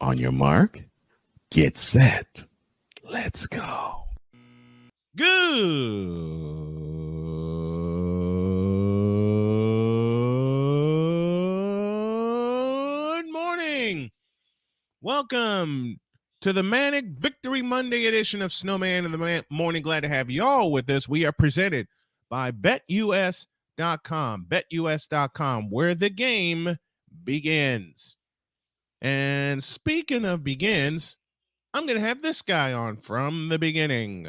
On your mark, get set. Let's go. Good morning. Welcome to the Manic Victory Monday edition of Snowman in the Morning. Glad to have y'all with us. We are presented by BetUS.com. BetUS.com, where the game begins. And speaking of begins, I'm going to have this guy on from the beginning.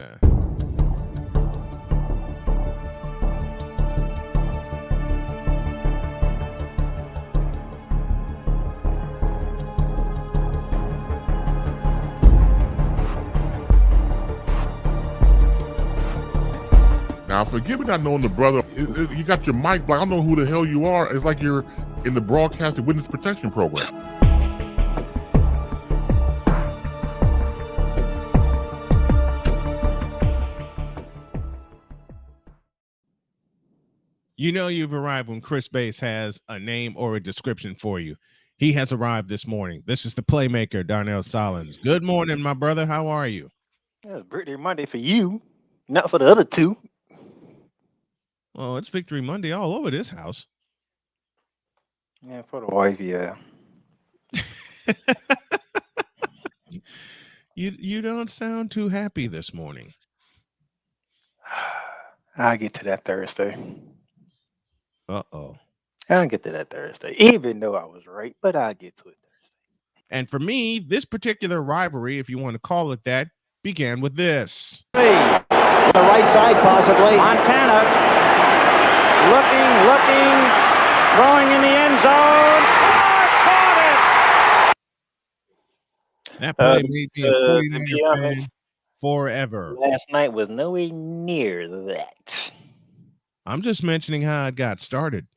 Now, forgive me not knowing the brother. You got your mic blocked. I don't know who the hell you are. It's like you're in the broadcasting witness protection program. You know you've arrived when Chris Bass has a name or a description for you. He has arrived this morning. This is the playmaker, Darnell Sollins. Good morning, my brother. How are you? Yeah, Victory Monday for you, not for the other two. Well, it's Victory Monday all over this house. Yeah, for the wife, yeah. You don't sound too happy this morning. I'll get to that Thursday. Uh-oh. I'll get to that Thursday, even though I was right, but I'll get to it Thursday. And for me, this particular rivalry, if you want to call it that, began with this. The right side, possibly. Montana looking, throwing in the end zone. Caught it! That play made me a 49er fan forever. Last night was nowhere near that. I'm just mentioning how it got started.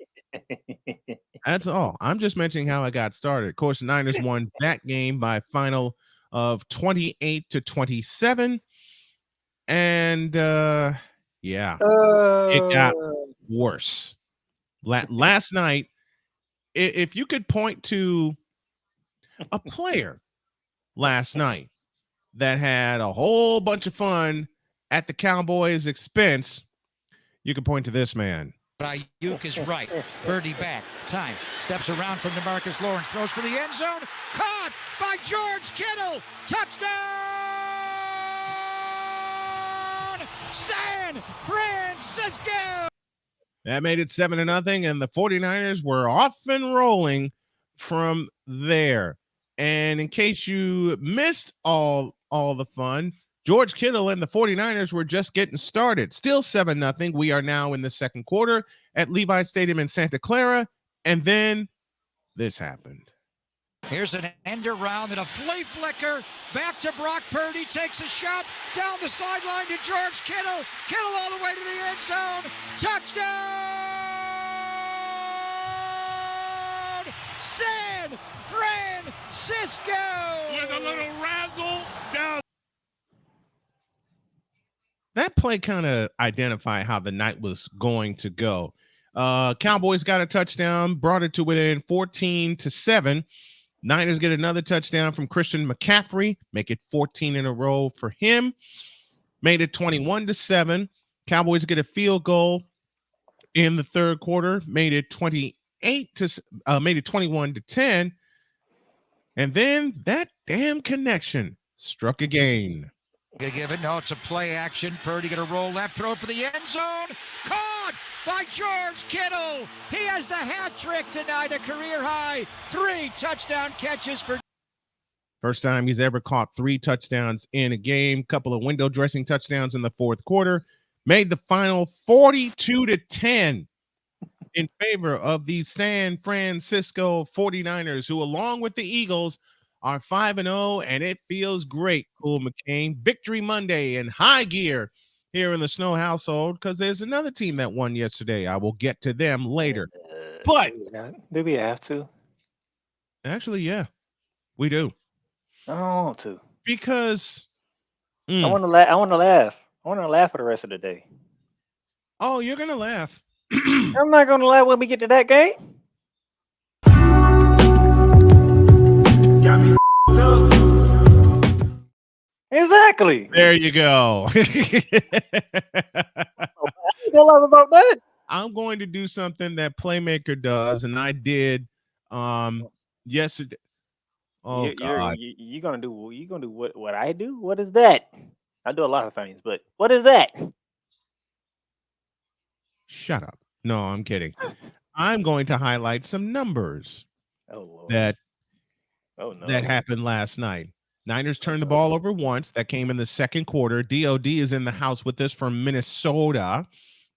That's all. I'm just mentioning how it got started. Of course, the Niners won that game by a final of 28-27. And it got worse. Last night, if you could point to a player last night that had a whole bunch of fun at the Cowboys' expense, you can point to this man. Ayuk is right. Birdie back. Time. Steps around from DeMarcus Lawrence. Throws for the end zone. Caught by George Kittle. Touchdown! San Francisco! That made it 7-0, and the 49ers were off and rolling from there. And in case you missed all the fun, George Kittle and the 49ers were just getting started. Still 7-0. We are now in the second quarter at Levi Stadium in Santa Clara. And then this happened. Here's an end around and a flea flicker. Back to Brock Purdy. Takes a shot down the sideline to George Kittle. Kittle all the way to the end zone. Touchdown! San Francisco! With a little razzle down. That play kind of identified how the night was going to go. Cowboys got a touchdown, brought it to within 14-7. Niners get another touchdown from Christian McCaffrey, make it 14 in a row for him. Made it 21-7. Cowboys get a field goal in the third quarter, made it 21-10. And then that damn connection struck again. Gonna give it. No, it's a play action. Purdy gonna roll left, throw for the end zone. Caught by George Kittle. He has the hat trick tonight, a career high 3 touchdown catches for. First time he's ever caught 3 touchdowns in a game. Couple of window dressing touchdowns in the fourth quarter. Made the final 42-10 in favor of the San Francisco 49ers, who, along with the Eagles, are 5-0, and it feels great, Cool McCain. Victory Monday in high gear here in the Snow household, because there's another team that won yesterday. I will get to them later. But do we have to? Actually, yeah, we do. I don't want to. Because I want to laugh. I want to laugh for the rest of the day. Oh, you're gonna laugh. I'm not gonna laugh when we get to that game. Got me up. Exactly. There you go. I ain't gonna lie about that. I'm going to do something that Playmaker does, and I did yesterday. Oh God. You're gonna do what I do? What is that? I do a lot of things, but what is that? Shut up. No, I'm kidding. I'm going to highlight some numbers Oh Lord. that Oh no. that happened last night. Niners turned the no. ball over once. That came in the second quarter. DOD is in the house with us from Minnesota.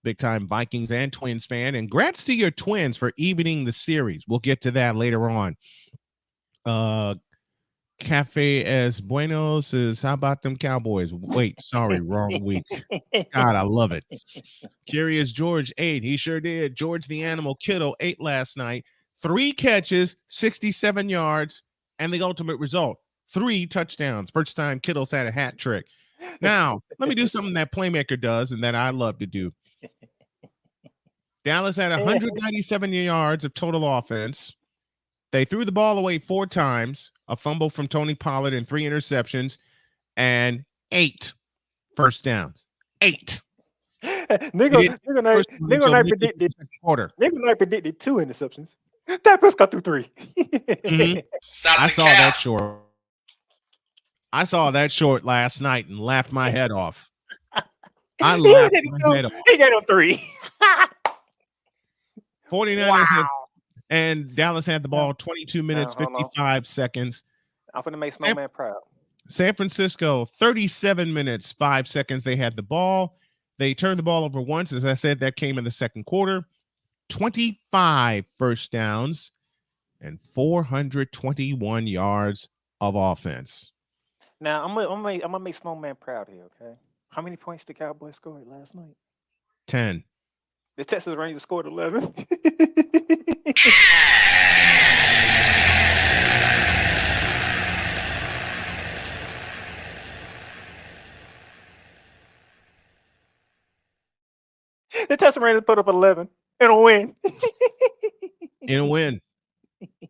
Big time Vikings and Twins fan. And grats to your Twins for evening the series. We'll get to that later on. Cafe as Buenos says, how about them Cowboys? Wait, sorry, wrong week. God, I love it. Curious George 8. He sure did. George the Animal Kittle 8 last night. 3 catches, 67 yards, and the ultimate result, 3 touchdowns. First time Kittle's had a hat trick. Now, let me do something that Playmaker does and that I love to do. Dallas had 197 yards of total offense. They threw the ball away 4 times, a fumble from Tony Pollard and 3 interceptions, and 8 first downs. 8. Nigga night predicted quarter. Nigga night predicted 2 interceptions. That Prescott threw 3. I saw that short. I saw that short last night and laughed my head off. I laughed my head off. He got him 3. 49ers and Dallas had the ball 22 minutes, 55 seconds. I'm going to make Snowman proud. San Francisco, 37 minutes, 5 seconds. They had the ball. They turned the ball over once. As I said, that came in the second quarter. 25 first downs and 421 yards of offense. Now, I'm gonna make Snowman proud here, okay? How many points did Cowboys score last night? 10. The Texas Rangers scored 11. The Texas Rangers put up 11 in a win. In a win.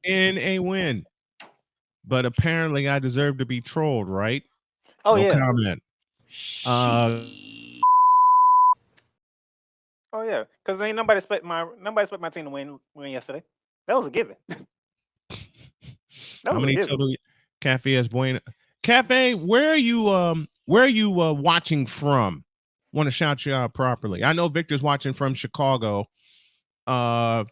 In a win. But apparently I deserve to be trolled, right? Oh, no yeah. comment. Oh yeah, because ain't nobody expect my team to win yesterday. That was a given. How many total Cafe as Bueno? Cafe, where are you watching from? Want to shout you out properly. I know Victor's watching from Chicago.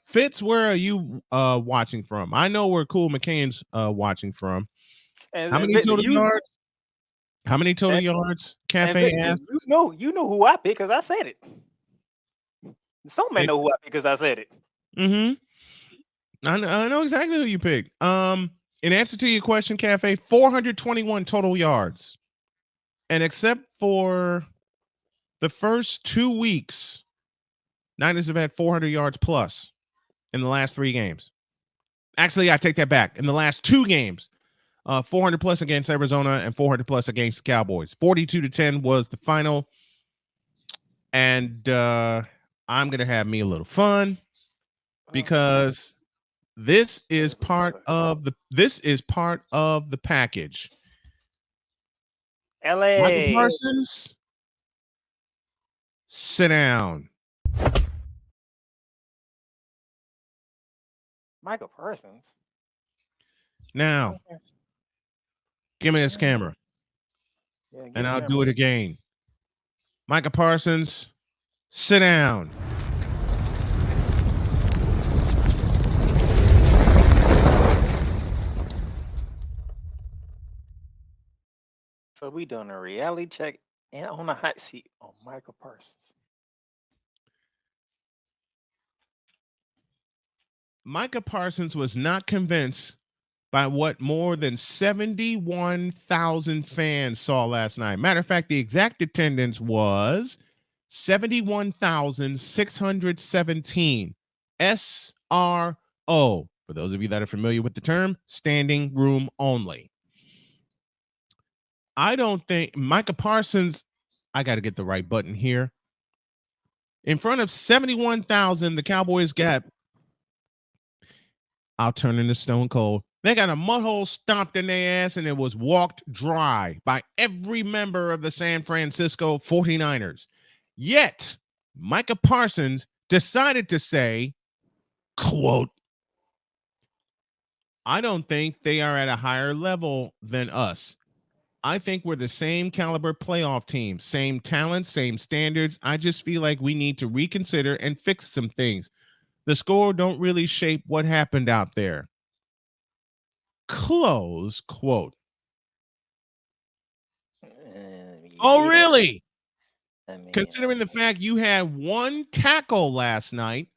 Fitz, where are you watching from? I know where Cool McCain's watching from. How many total yards? How many total yards? Cafe asked. You know who I picked because I said it. Some men know who I picked because I said it. I know exactly who you picked. In answer to your question, Cafe, 421 total yards. And except for the first 2 weeks, Niners have had 400 yards plus in the last 3 games. Actually, I take that back. In the last 2 games, 400 plus against Arizona and 400 plus against the Cowboys. 42-10 was the final. And I'm going to have me a little fun because this is part of the package. LA. Michael Parsons, sit down. Michael Parsons. Now, give me this camera. Yeah, and I'll do it again. Micah Parsons, sit down. So we doing a reality check and on a hot seat on Michael Parsons. Micah Parsons was not convinced by what more than 71,000 fans saw last night. Matter of fact, the exact attendance was 71,617. SRO. For those of you that are familiar with the term, standing room only. I don't think Micah Parsons, I got to get the right button here. In front of 71,000, the Cowboys got, I'll turn into Stone Cold, They got a mud hole stomped in their ass, and it was walked dry by every member of the San Francisco 49ers. Yet, Micah Parsons decided to say, quote, I don't think they are at a higher level than us. I think we're the same caliber playoff team, same talent, same standards. I just feel like we need to reconsider and fix some things. The score don't really shape what happened out there. Close quote. Oh, Yeah. really? I mean, Considering the fact you had one tackle last night,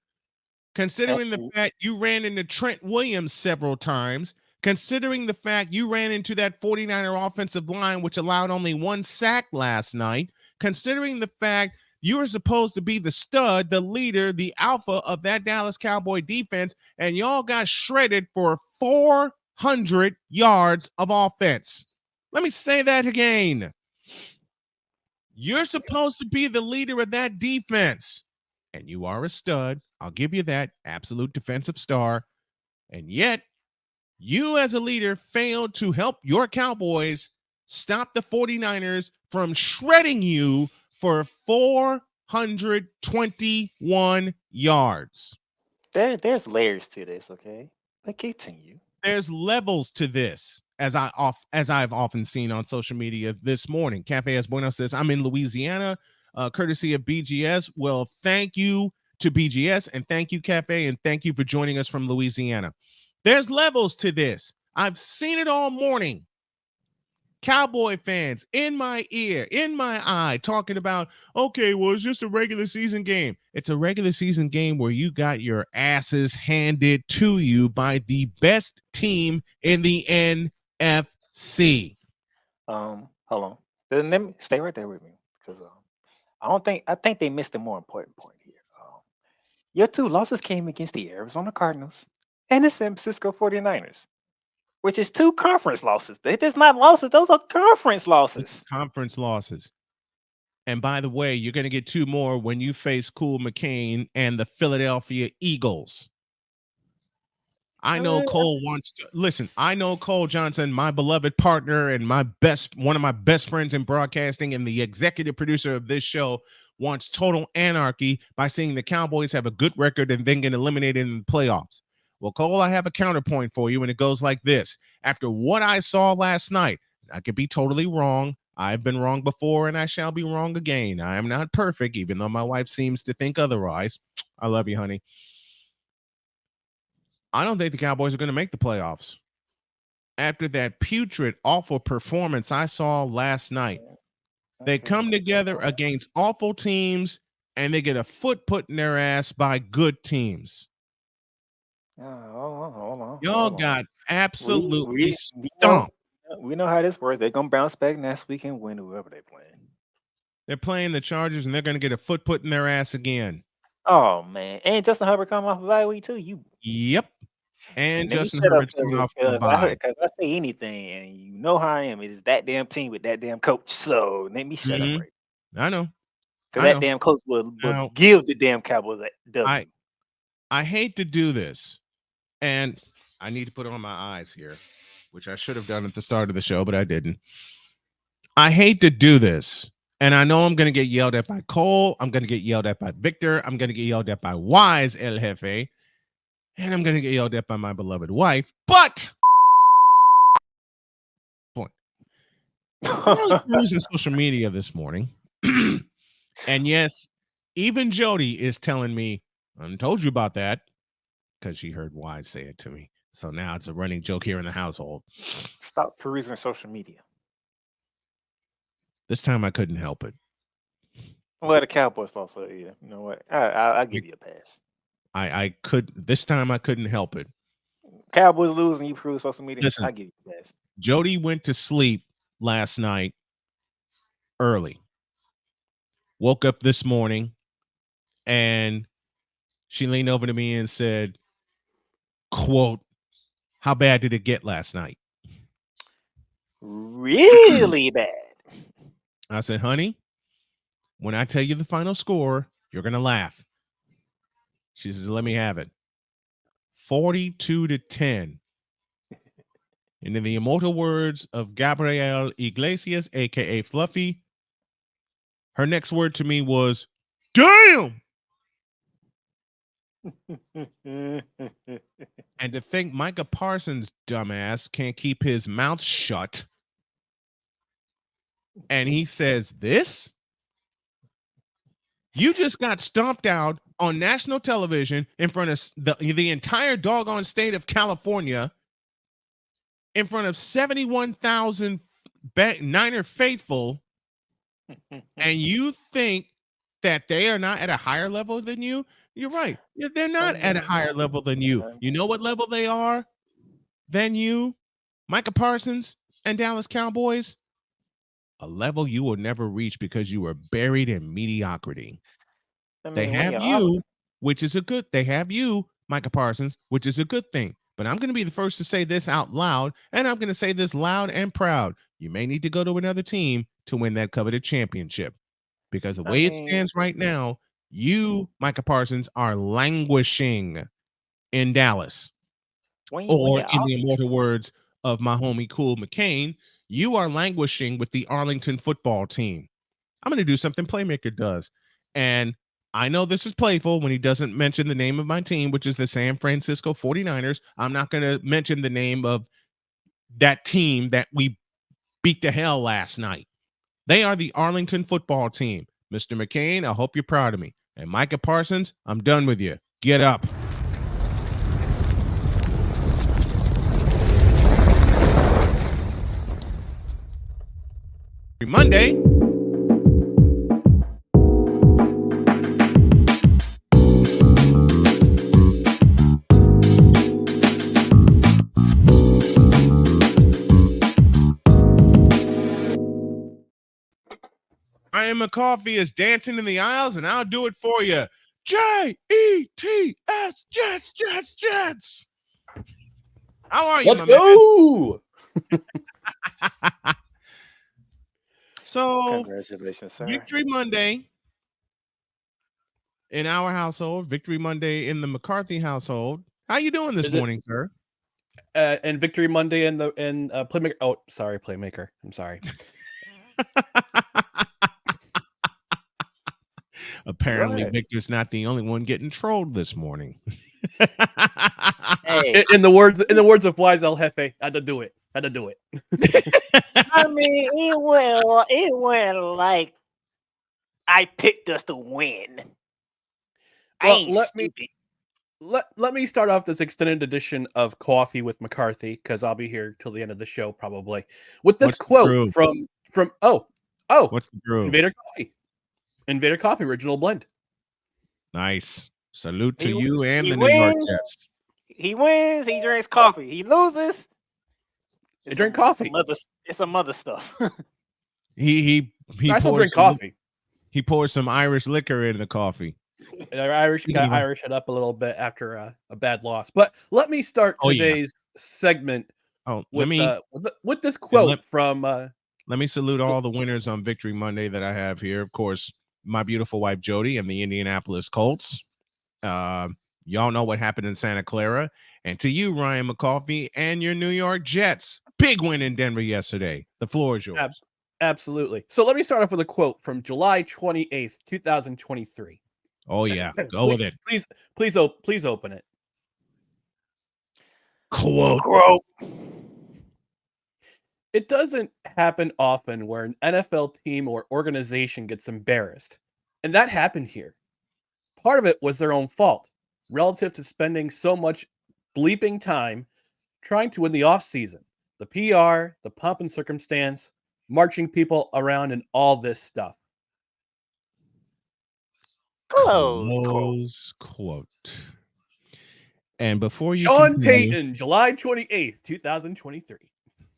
considering the fact you ran into Trent Williams several times, considering the fact you ran into that 49er offensive line, which allowed only one sack last night, considering the fact you were supposed to be the stud, the leader, the alpha of that Dallas Cowboy defense, and y'all got shredded for 400 yards of offense. Let me say that again. You're supposed to be the leader of that defense, and you are a stud. I'll give you that absolute defensive star. And yet, you as a leader failed to help your Cowboys stop the 49ers from shredding you for 421 yards. there's layers to this, okay? But continue. There's levels to this, as I've often seen on social media this morning. Cafe Esbueno says, I'm in Louisiana, courtesy of BGS. Well, thank you to BGS, and thank you, Cafe, and thank you for joining us from Louisiana. There's levels to this. I've seen it all morning. Cowboy fans in my ear, in my eye, talking about, okay, well, it's just a regular season game. It's a regular season game where you got your asses handed to you by the best team in the NFC. Hold on. Then let me stay right there with me because I think they missed a more important point here. Your two losses came against the Arizona Cardinals and the San Francisco 49ers, which is two conference losses. They're just not losses, those are conference losses. Conference losses. And by the way, you're going to get two more when you face Cool McCain and the Philadelphia Eagles. I know Cole wants to listen. I know Cole Johnson, my beloved partner and one of my best friends in broadcasting and the executive producer of this show, wants total anarchy by seeing the Cowboys have a good record and then get eliminated in the playoffs. Well, Cole, I have a counterpoint for you, and it goes like this. After what I saw last night, I could be totally wrong. I've been wrong before, and I shall be wrong again. I am not perfect, even though my wife seems to think otherwise. I love you, honey. I don't think the Cowboys are going to make the playoffs. After that putrid, awful performance I saw last night, they come together against awful teams, and they get a foot put in their ass by good teams. Hold on. Y'all got absolutely stomped. We know how this works. They're going to bounce back next week and win whoever they're playing. They're playing the Chargers, and they're going to get a foot put in their ass again. Oh, man. And Justin Herbert coming off of bye week, too. Yep. And Justin Herbert's coming off of a bye. Because I say anything, and you know how I am. It is that damn team with that damn coach. So let me shut up right. I know. Because that damn coach will give the damn Cowboys that W. I hate to do this, and I need to put on my eyes here, which I should have done at the start of the show, but I didn't. I hate to do this, and I know I'm going to get yelled at by Cole. I'm going to get yelled at by Victor. I'm going to get yelled at by Wise El Jefe, and I'm going to get yelled at by my beloved wife. But point. I was using social media this morning, and yes, even Jody is telling me, I told you about that, because she heard Wise say it to me. So now it's a running joke here in the household. Stop perusing social media. This time I couldn't help it. Well, the Cowboys lost, so yeah. You know what? I'll give you a pass. This time I couldn't help it. Cowboys lose and you peruse social media. Listen, I'll give you a pass. Jody went to sleep last night early. Woke up this morning and she leaned over to me and said, quote, how bad did it get last night? Really bad. I said, honey, when I tell you the final score, you're going to laugh. She says, let me have it. 42-10. And in the immortal words of Gabrielle Iglesias, aka Fluffy, her next word to me was, damn! And to think Micah Parsons' dumbass can't keep his mouth shut. And he says this? You just got stomped out on national television in front of the entire doggone state of California, in front of 71,000 Niner faithful, and you think that they are not at a higher level than you? You're right. They're not at a higher level than you. You know what level they are than you? Micah Parsons and Dallas Cowboys? A level you will never reach because you were buried in mediocrity. They have you, which is a good. They have you, Micah Parsons, which is a good thing. But I'm going to be the first to say this out loud, and I'm going to say this loud and proud. You may need to go to another team to win that coveted championship, because the way it stands right now, you, Micah Parsons, are languishing in Dallas. Or in the immortal words of my homie Cool McCain, you are languishing with the Arlington football team. I'm going to do something Playmaker does. And I know this is playful when he doesn't mention the name of my team, which is the San Francisco 49ers. I'm not going to mention the name of that team that we beat to hell last night. They are the Arlington football team. Mr. McCain, I hope you're proud of me. And Micah Parsons, I'm done with you. Get up. Monday. Ryan McCoffey is dancing in the aisles, and I'll do it for you. Jets, Jets, Jets, Jets. How are you, Let's go. So, congratulations, sir. Victory Monday in our household, Victory Monday in the McCarthy household. How you doing this morning, sir? And Victory Monday in Playmaker. Oh, sorry, Playmaker. I'm sorry. Apparently, right. Victor's not the only one getting trolled this morning. Hey, in the words of Wise El Jefe, had to do it. I mean, it went like I picked us to win. Well, let me start off this extended edition of Coffee with McCarthy, because I'll be here till the end of the show probably, with this quote from what's the groove? Invader Coffee original blend. Nice. Salute to you and the New York Jets. He wins. He drinks coffee. He loses. He drinks coffee. It's some other stuff. he I still drink coffee. He pours some Irish liquor in the coffee. Irish it up a little bit after a bad loss. But let me start today's segment. With this quote from. Let me salute all the winners on Victory Monday that I have here. Of course, my beautiful wife Jody and the Indianapolis Colts. Y'all know what happened in Santa Clara. And to you, Ryan McCoffey, and your New York Jets. Big win in Denver yesterday. The floor is yours. Absolutely. So let me start off with a quote from July 28th, 2023. Oh, yeah. Go with it. Please open it. Quote. It doesn't happen often where an NFL team or organization gets embarrassed. And that happened here. Part of it was their own fault, relative to spending so much bleeping time trying to win the offseason. The PR, the pomp and circumstance, marching people around, and all this stuff. Close quote. And before you Sean Payton, July 28th, 2023.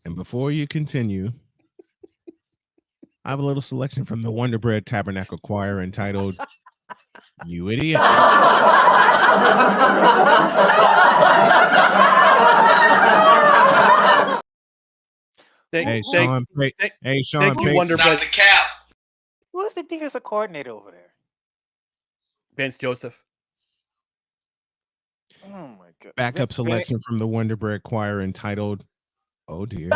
And before you continue, I have a little selection from the Wonder Bread Tabernacle Choir entitled You Idiot. Hey, Sean. Thank you, Wonder Bread. The cap. Who's the defensive coordinator over there? Vance Joseph. Oh my god. Backup selection from the Wonder Bread Choir entitled Oh dear.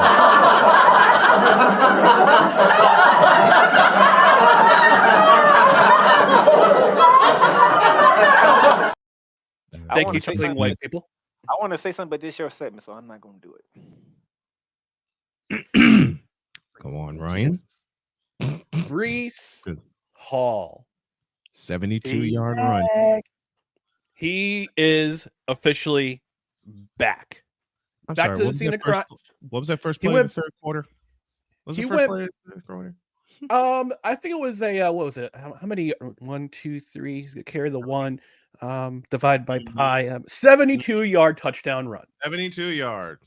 Thank wanna you, say Tickling something. White people. I want to say something, but this is your segment, so I'm not going to do it. Come on, Ryan. Brees Good. Hall. 72-yard run. He is officially back. I'm Back sorry. to the scene of crime. What was that first He play went- of the third quarter? What was he the first went- play of the third quarter? I think it was a what was it? How many? 1, 2, 3. He's gonna carry the one. Divide by pi. 72-yard touchdown run. 72-yard.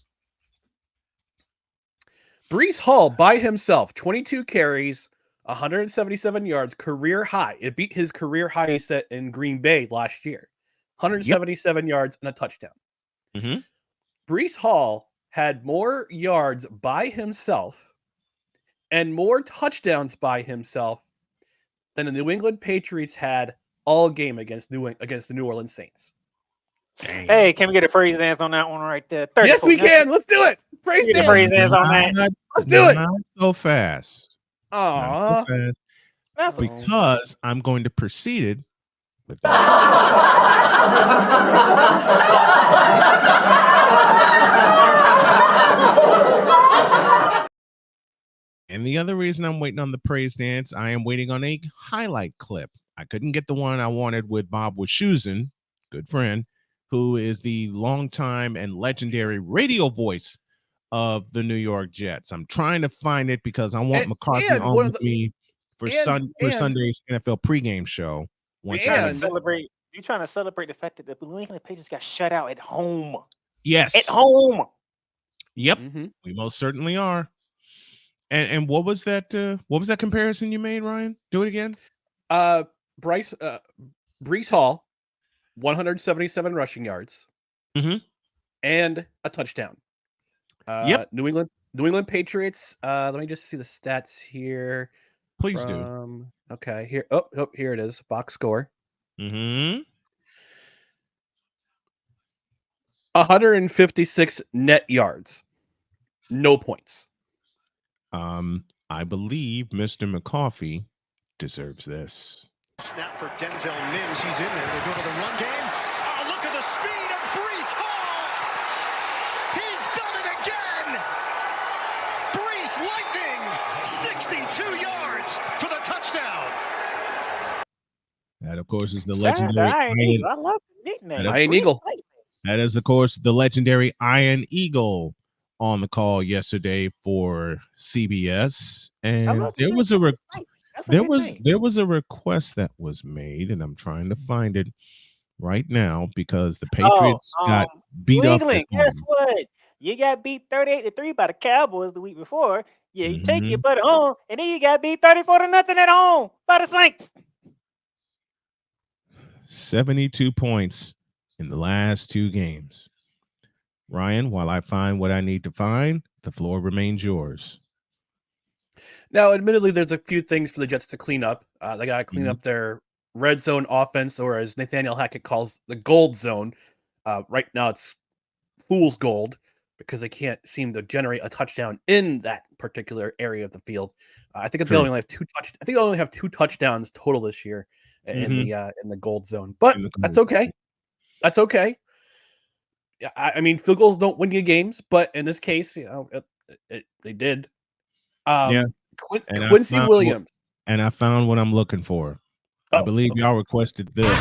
Brees Hall by himself, 22 carries, 177 yards, career high. It beat his career high he set in Green Bay last year. 177 yards and a touchdown. Mhm. Brees Hall had more yards by himself and more touchdowns by himself than the New England Patriots had all game against the New Orleans Saints. Dang. Hey, can we get a praise dance on that one right there? Yes, we 34. can. Let's do it. Praise Get a dance. praise dance on that. Let's do it. Not so fast. Not Aw. so fast. That's Because I'm going to proceed it with And the other reason I'm waiting on the praise dance, I am waiting on a highlight clip. I couldn't get the one I wanted with Bob Wischusen, good friend, who is the longtime and legendary radio voice of the New York Jets. I'm trying to find it because I want McCarthy and on one with of me for Sunday's NFL pregame show. Once trying to And- celebrate. You're trying to celebrate the fact that the New England Patriots got shut out at home. Yes. At home. Yep. Mhm. We most certainly are. And what was that comparison you made, Ryan? Do it again. Brees Hall, 177 rushing yards, Mhm. and a touchdown. Yep. New England Patriots. Let me just see the stats here. Please do. Okay, here. Oh, here it is. Box score. Mm-hmm. 156 net yards. No points. I believe Mr. McCoffey deserves this. Snap for Denzel Mims. He's in there. They go to the run game. Oh, look at the speed of Brees Hall. He's done it again. Brees Lightning, 62 yards for the touchdown. That, of course, is the Shout out to legendary Iron Iron. Eagle. I love the nickname. Iron Brees Eagle. Lightning. That is, of course, the legendary Iron Eagle on the call yesterday for CBS, I and love the there was a nickname. That's a there good was name. there was a request that was made, and I'm trying to find it right now because the Patriots got beat New up. England, at guess home. what? You got beat 38-3 by the Cowboys the week before. Yeah, you take your Mhm. butt home, and then you got beat 34-0 at home by the Saints. 72 points in the last two games. Ryan, while I find what I need to find, the floor remains yours. Now, admittedly, there's a few things for the Jets to clean up. They got to clean Mhm. up their red zone offense, or as Nathaniel Hackett calls the gold zone. Right now, it's fool's gold because they can't seem to generate a touchdown in that particular area of the field. I think they True. only have they only have 2 touchdowns total this year in the gold zone. But In the that's gold. okay. That's okay. Yeah, I mean, field goals don't win you games, but in this case, they did. Yeah. And I Quincy found Williams. And I found what I'm looking for. I Oh, believe okay. y'all requested this.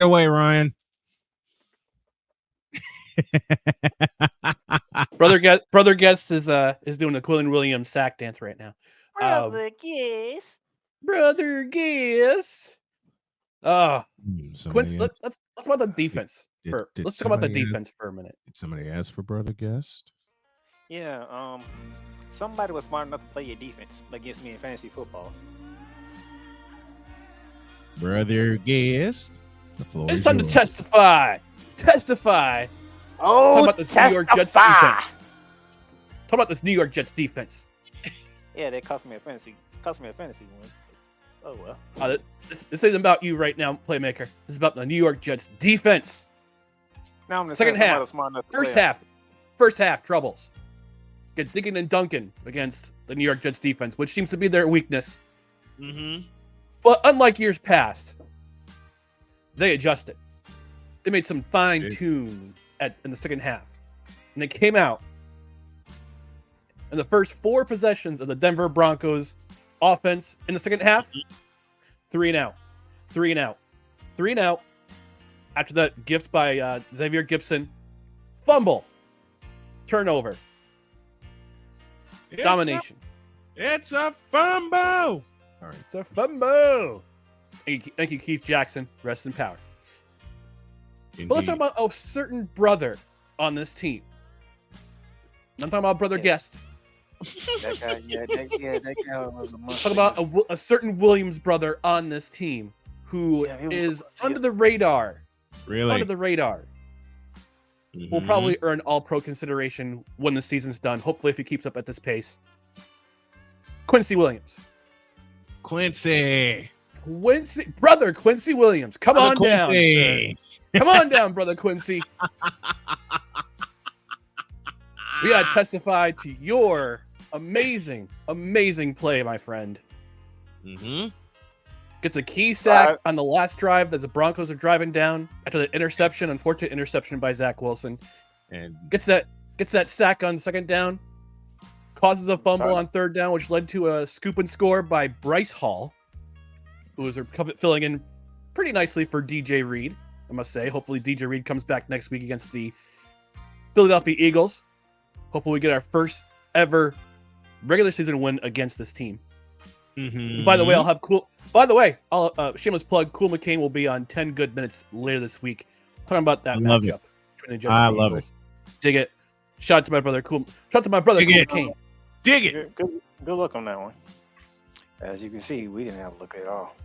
away, Ryan. Brother Guest is doing the Quillen Williams sack dance right now. Brother Guest. Quincy, let's talk about the defense. Let's talk about the defense for a minute. Did somebody ask for Brother Guest? Yeah, somebody was smart enough to play your defense against me in fantasy football. Brother Guest. The floor It's is time yours. to testify. Testify. Oh, Talk about this New York Jets defense. Talk about this New York Jets defense. Yeah, that cost me a fantasy win. Oh well. This isn't about you right now, playmaker. This is about the New York Jets defense. Now I'm Second half. First half troubles. Get Diggin and Duncan against the New York Jets defense, which seems to be their weakness. Mm-hmm. But unlike years past, they adjusted. They made some fine tune in the second half, and they came out in the first 4 possessions of the Denver Broncos offense in the second half. 3 and out. After that gift by Xavier Gibson, fumble, turnover, domination. It's a fumble. Sorry. It's a fumble. Thank you, Keith Jackson. Rest in power. Indeed. But let's talk about a certain brother on this team. I'm talking about Brother Guest. That guy was a monster. Talk about a certain Williams brother on this team who is under the radar. Really? Under the radar. Mm-hmm. Will probably earn All-Pro consideration when the season's done. Hopefully, if he keeps up at this pace. Quincy Williams. Quincy Williams. Come on down. Quincy. Come on down, brother Quincy. We gotta testify to your amazing play, my friend. Mm-hmm. Gets a key sack on the last drive that the Broncos are driving down after the interception, unfortunate interception by Zach Wilson. And gets that sack on second down, causes a fumble on third down, which led to a scoop and score by Bryce Hall, who was filling in pretty nicely for DJ Reed, I must say. Hopefully DJ Reed comes back next week against the Philadelphia Eagles. Hopefully we get our first ever regular season win against this team. mm-hmm. By the way, I'll shameless plug, Cool McCain will be on 10 Good Minutes later this week. Talking about that matchup between the Jets and the Eagles. Dig it. Shout out to my brother Cool McCain. Dig it. Good look on that one. As you can see, we didn't have a look at all.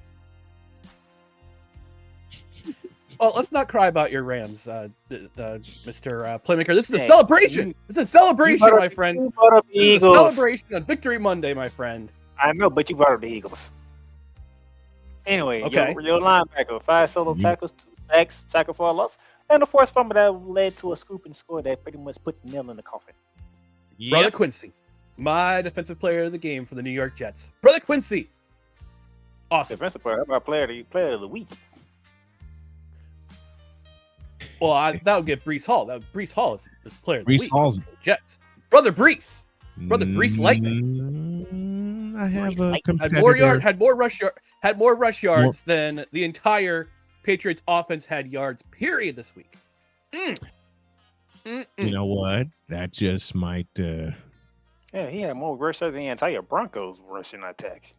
Well, let's not cry about your Rams, Mr. Playmaker. This is a celebration. It's a celebration, my friend. You brought up the Eagles. Celebration on Victory Monday, my friend. I know, but you brought up the Eagles. Anyway, okay. Your linebacker, 5 solo tackles, 2 sacks, tackle for a loss, and a forced fumble that led to a scoop and score that pretty much put the nail in the coffin. Yep. Brother Quincy, my defensive player of the game for the New York Jets. Brother Quincy. Awesome. Defensive player, how about player of the week? Well, that would get Breece Hall. Breece Hall is player of the week. Breece Hall's Jets. Brother Breece Lightning. I have a competitor. Had more rush yards than the entire Patriots offense had yards. Period. This week. You know what? That just might. Yeah, he had more rush yards than the entire Broncos rushing attack.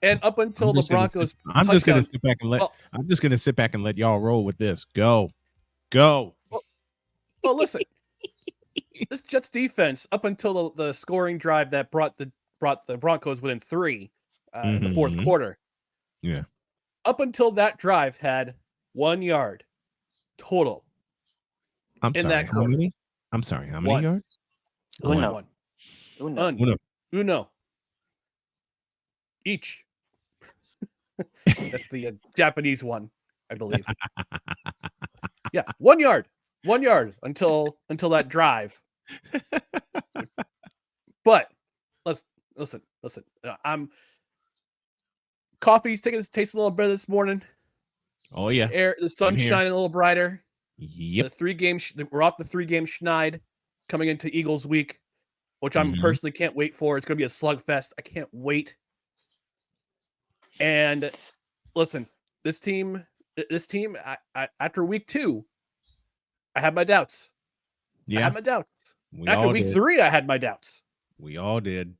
And up until the Broncos, I'm just gonna sit back and let y'all roll with this. Go. Well, listen. This Jets defense, up until the scoring drive that brought the Broncos within 3 in the fourth quarter. Yeah. Up until that drive had 1 yard total. I'm sorry. How many? I'm sorry. How many yards? Uno. Each. That's the Japanese one, I believe. Yeah, 1 yard. 1 yard until that drive. But let's listen. I'm coffee's taking taste a little better this morning. Oh yeah. The sun's shining a little brighter. Yep. We're off the 3-game schneid coming into Eagles week, which I'm personally can't wait for. It's going to be a slugfest. I can't wait. And listen, this team, after week 2, I had my doubts. I had my doubts. After week 3, I had my doubts. We all did.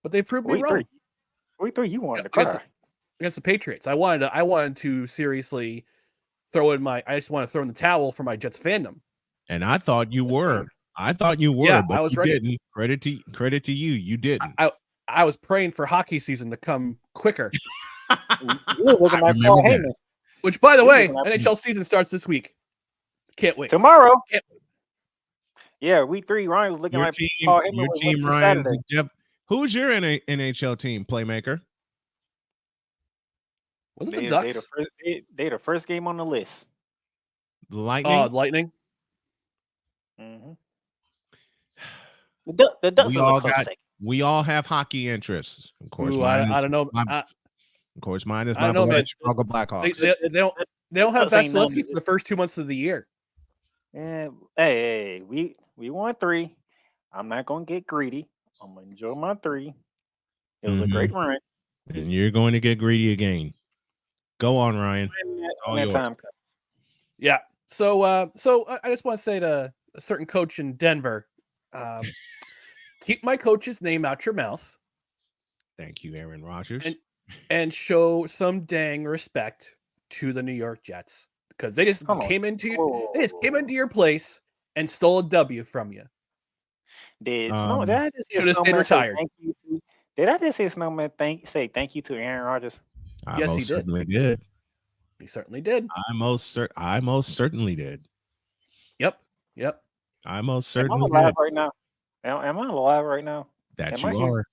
But they proved me wrong. Week 3, you wanted to cry. Against the Patriots. I wanted to seriously I just want to throw in the towel for my Jets fandom. And I thought you were. Yeah, but I was you ready. didn't. Credit to you. You didn't. I was praying for hockey season to come quicker. You were looking like Paul Heyman. Which, by the way, NHL season starts this week. Can't wait. Tomorrow. Yeah, week 3, Ryan was looking Your like team, Paul Heyman. your was team, looking Ryan. Saturday. Jeff, who's your NHL team, playmaker? Was it the Ducks? They the first game on the list. The Lightning? Lightning. Mm-hmm. The Ducks is a close second. We all have hockey interests. Of course, I don't know. Of course, mine is my beloved Chicago Blackhawks. They don't have Vasilevsky for the first 2 months of the year. Yeah, hey, we won 3. I'm not gonna get greedy. I'm gonna enjoy my 3. It was a great run. And you're going to get greedy again. Go on, Ryan. When that time comes. Yeah. So I just want to say to a certain coach in Denver, keep my coach's name out your mouth. Thank you, Aaron Rodgers. And show some dang respect to the New York Jets, because they just came into your place and stole a W from you. Did I just stayed retired. Did I just say Snowman say thank you to Aaron Rodgers? Yes, he certainly did. He certainly did. I most certainly did. Yep. I most certainly Am I alive did. right now? Am I alive right now? That you are.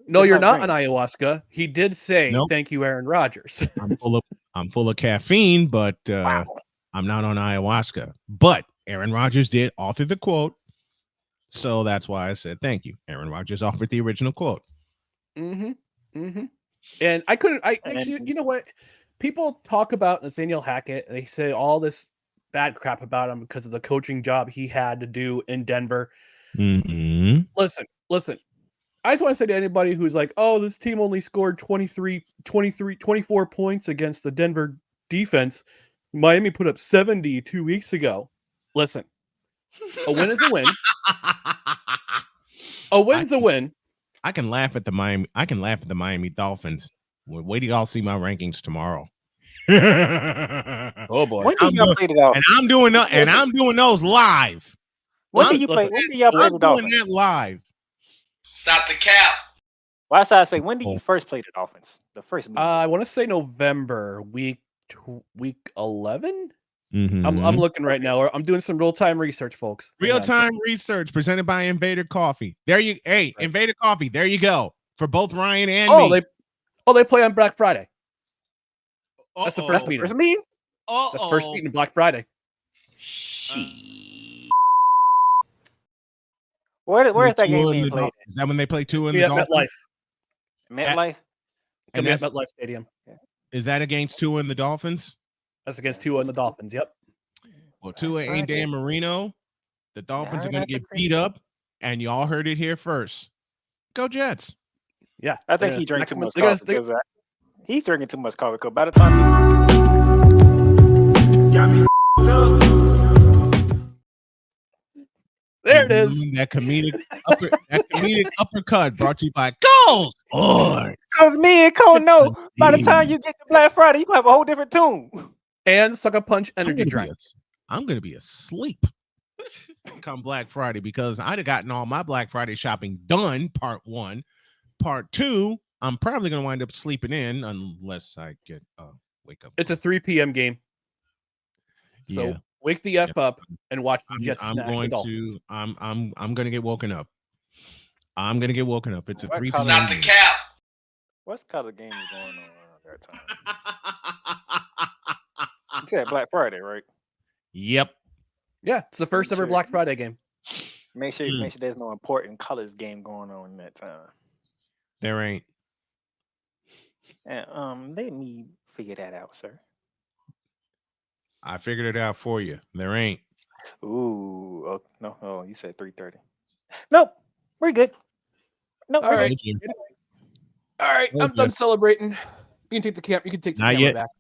No, you're not on ayahuasca. He did say thank you, Aaron Rodgers. I'm full of caffeine, but I'm not on ayahuasca. But Aaron Rodgers did author the quote, so that's why I said thank you. Aaron Rodgers offered the original quote. And I couldn't. Actually, you know what? People talk about Nathaniel Hackett. They say all this bad crap about him because of the coaching job he had to do in Denver. Mm-hmm. Listen. I just want to say to anybody who's like, oh, this team only scored 24 points against the Denver defense. Miami put up 70 2 weeks ago. Listen, a win is a win. A win's a win. I can laugh at the Miami Dolphins. Wait till y'all see my rankings tomorrow. Oh boy! When did y'all play the Dolphins? And I'm doing those live. When did y'all play the Dolphins? Doing that live. Stop the cap. Why should I say when did you first play the Dolphins? The first meeting. I want to say November, week 11. Mm-hmm. I'm looking right now. I'm doing some real-time research, folks. Real-time research presented by Invader Coffee. Invader Coffee. There you go. For both Ryan and me. They play on Black Friday. That's the first meeting. First meeting? That's the first meeting of Black Friday. Where's that game being played? Is that when they play 2 in the Dolphins? MetLife? MetLife? Could be at MetLife Stadium. Is that against Tua and the Dolphins? That's against Tua and the Dolphins. Yep. Well, Tua ain't Dan Marino. The Dolphins are going to get beat up, and y'all heard it here first. Go Jets! Yeah, I think he drank too much coffee. He's drinking too much coffee. By the time there it is. That comedic uppercut brought to you by Goals. Because me and Cole know by the time you get to Black Friday, you have a whole different tune. And Sucker Punch energy drink. I'm going to be asleep come Black Friday because I'd have gotten all my Black Friday shopping done, part 1. Part 2, I'm probably going to wind up sleeping in unless I get wake up. It's a 3 p.m. game. So wake the F up and watch the Jets. I'm going to get woken up. I'm going to get woken up. It's a 3 p.m. Stop the cap. What color game is going on around that time? You said Black Friday, right? Yep. Yeah, it's the first ever Black Friday game. Make sure there's no important colors game going on in that time. There ain't. And let me figure that out, sir. I figured it out for you. There ain't. Ooh, no. Oh, you said 3:30. Nope, we're good. Nope. All right. I'm done celebrating. can take the camera. You can take the Not camera yet. back.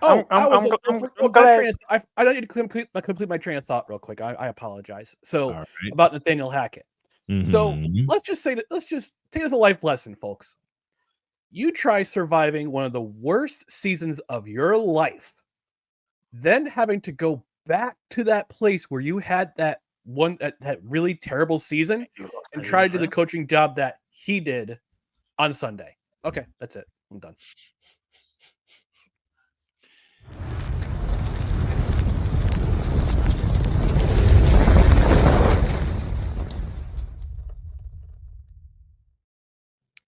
Oh, I don't need to complete my train of thought real quick. I apologize. So All right. about Nathaniel Hackett. So Mhm. let's just take it as a life lesson, folks. You try surviving one of the worst seasons of your life, then having to go back to that place where you had that really terrible season and try to do the coaching job that he did on Sunday. Okay, that's it. I'm done.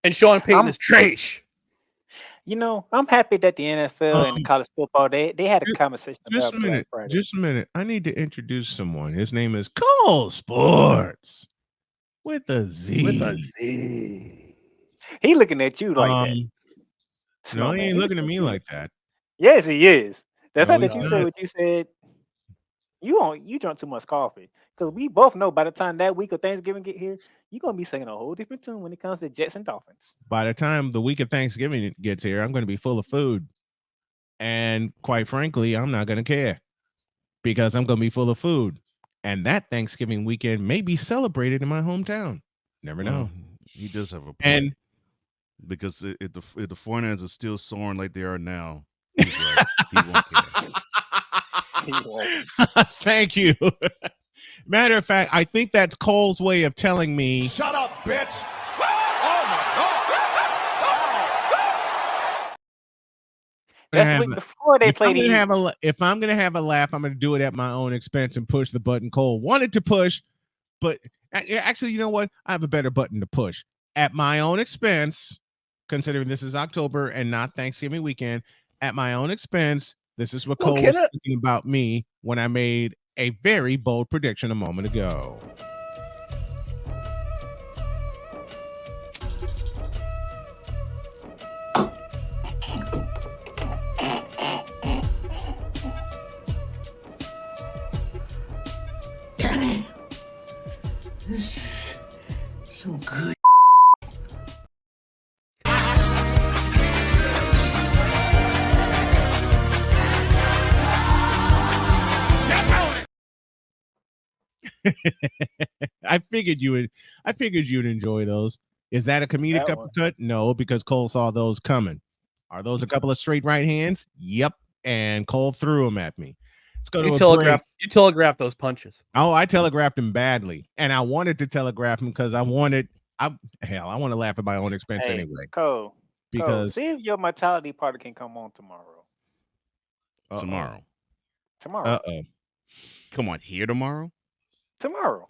And Sean Payton is trash. You know, I'm happy that the NFL and the college football they had a conversation Just about a minute. Black Friday. Just a minute. I need to introduce someone. His name is Cole Sports with a Z. With a Z. He looking at you like that. No, Snowman. he ain't looking at me like that. Yes, he is. The No, fact that he's you said not. what you said, you drunk too much coffee. Because we both know by the time that week of Thanksgiving get here, you're gonna be singing a whole different tune when it comes to Jets and Dolphins. By the time the week of Thanksgiving gets here, I'm going to be full of food. And quite frankly, I'm not going to care because I'm going to be full of food. And that Thanksgiving weekend may be celebrated in my hometown. Never know. He does have a point. And because if the 49ers are still soaring like they are now, he's right. He won't care. Thank you. Matter of fact, I think that's Cole's way of telling me, Shut up, bitch. That's the week before they played the if I'm going to have a laugh, I'm going to do it at my own expense and push the button Cole wanted to push. But actually, you know what? I have a better button to push at my own expense, considering this is October and not Thanksgiving weekend. At my own expense, this is what Cole was thinking about me when I made a very bold prediction a moment ago. This is so good. I figured you'd enjoy those. Is that a comedic uppercut? No, because Cole saw those coming. Are those a couple of straight right hands? Yep. And Cole threw them at me. Let's go to You telegraphed those punches. Oh, I telegraphed him badly. And I wanted to telegraph him because I want to laugh at my own expense anyway. Cole, because see if your mortality party can come on tomorrow. Tomorrow. Uh-oh. Come on, here tomorrow? Tomorrow.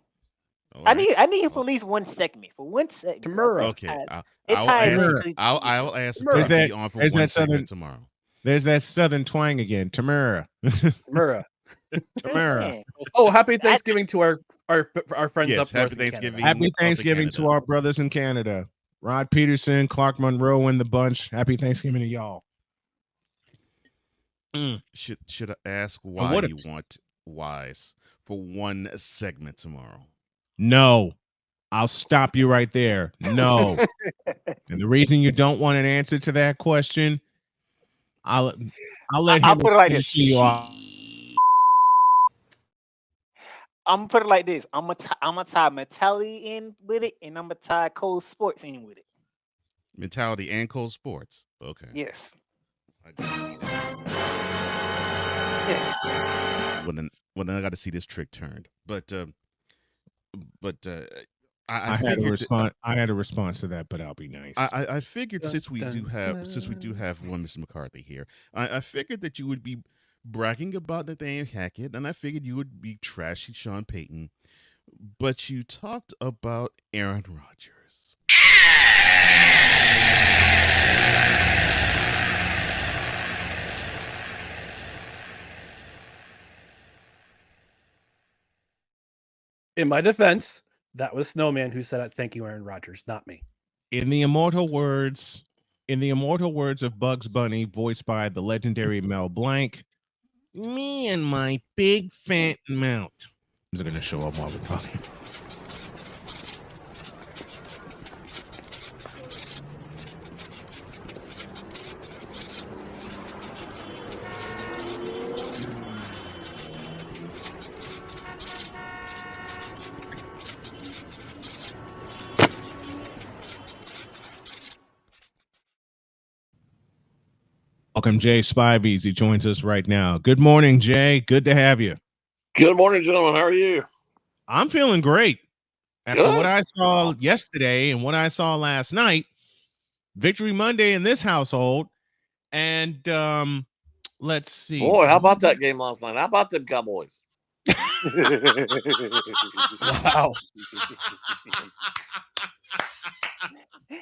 Right. I need him for at least one segment. For one segment. Tomorrow. Okay. I'll ask him to be on for one segment tomorrow. There's that southern twang again. Tamara. Tamara. Oh, happy Thanksgiving to our friends up north. Happy Thanksgiving. Happy Thanksgiving to our brothers in Canada. Rod Peterson, Clark Monroe, and the bunch. Happy Thanksgiving to y'all. Should I ask why you want Wise for one segment tomorrow? No. I'll stop you right there. No. And the reason you don't want an answer to that question, I'll let him put it like this. to you all. I'm gonna put it like this. I'm gonna tie Mentality in with it, and I'm gonna tie Cole Sports in with it. Mentality and Cole Sports. Okay. Yes. I gotta see that. Yes. Well, then I got to see this trick turned. But I had a response to that, but I'll be nice. I figured since we do have one Mr. McCarthy here, I figured that you would be bragging about Nathaniel Hackett, and I figured you would be trashing Sean Payton, but you talked about Aaron Rodgers. In my defense, that was Snowman who said, "Thank you, Aaron Rodgers," not me. In the immortal words of Bugs Bunny, voiced by the legendary Mel Blanc, Me and my big fat mouth. I'm going to show up while we're talking. Welcome, Jay Spivey. He joins us right now. Good morning, Jay. Good to have you. Good morning, gentlemen. How are you? I'm feeling great. After Good. what I saw yesterday and what I saw last night, Victory Monday in this household. And let's see. Boy, how about that game last night? How about them Cowboys? Wow.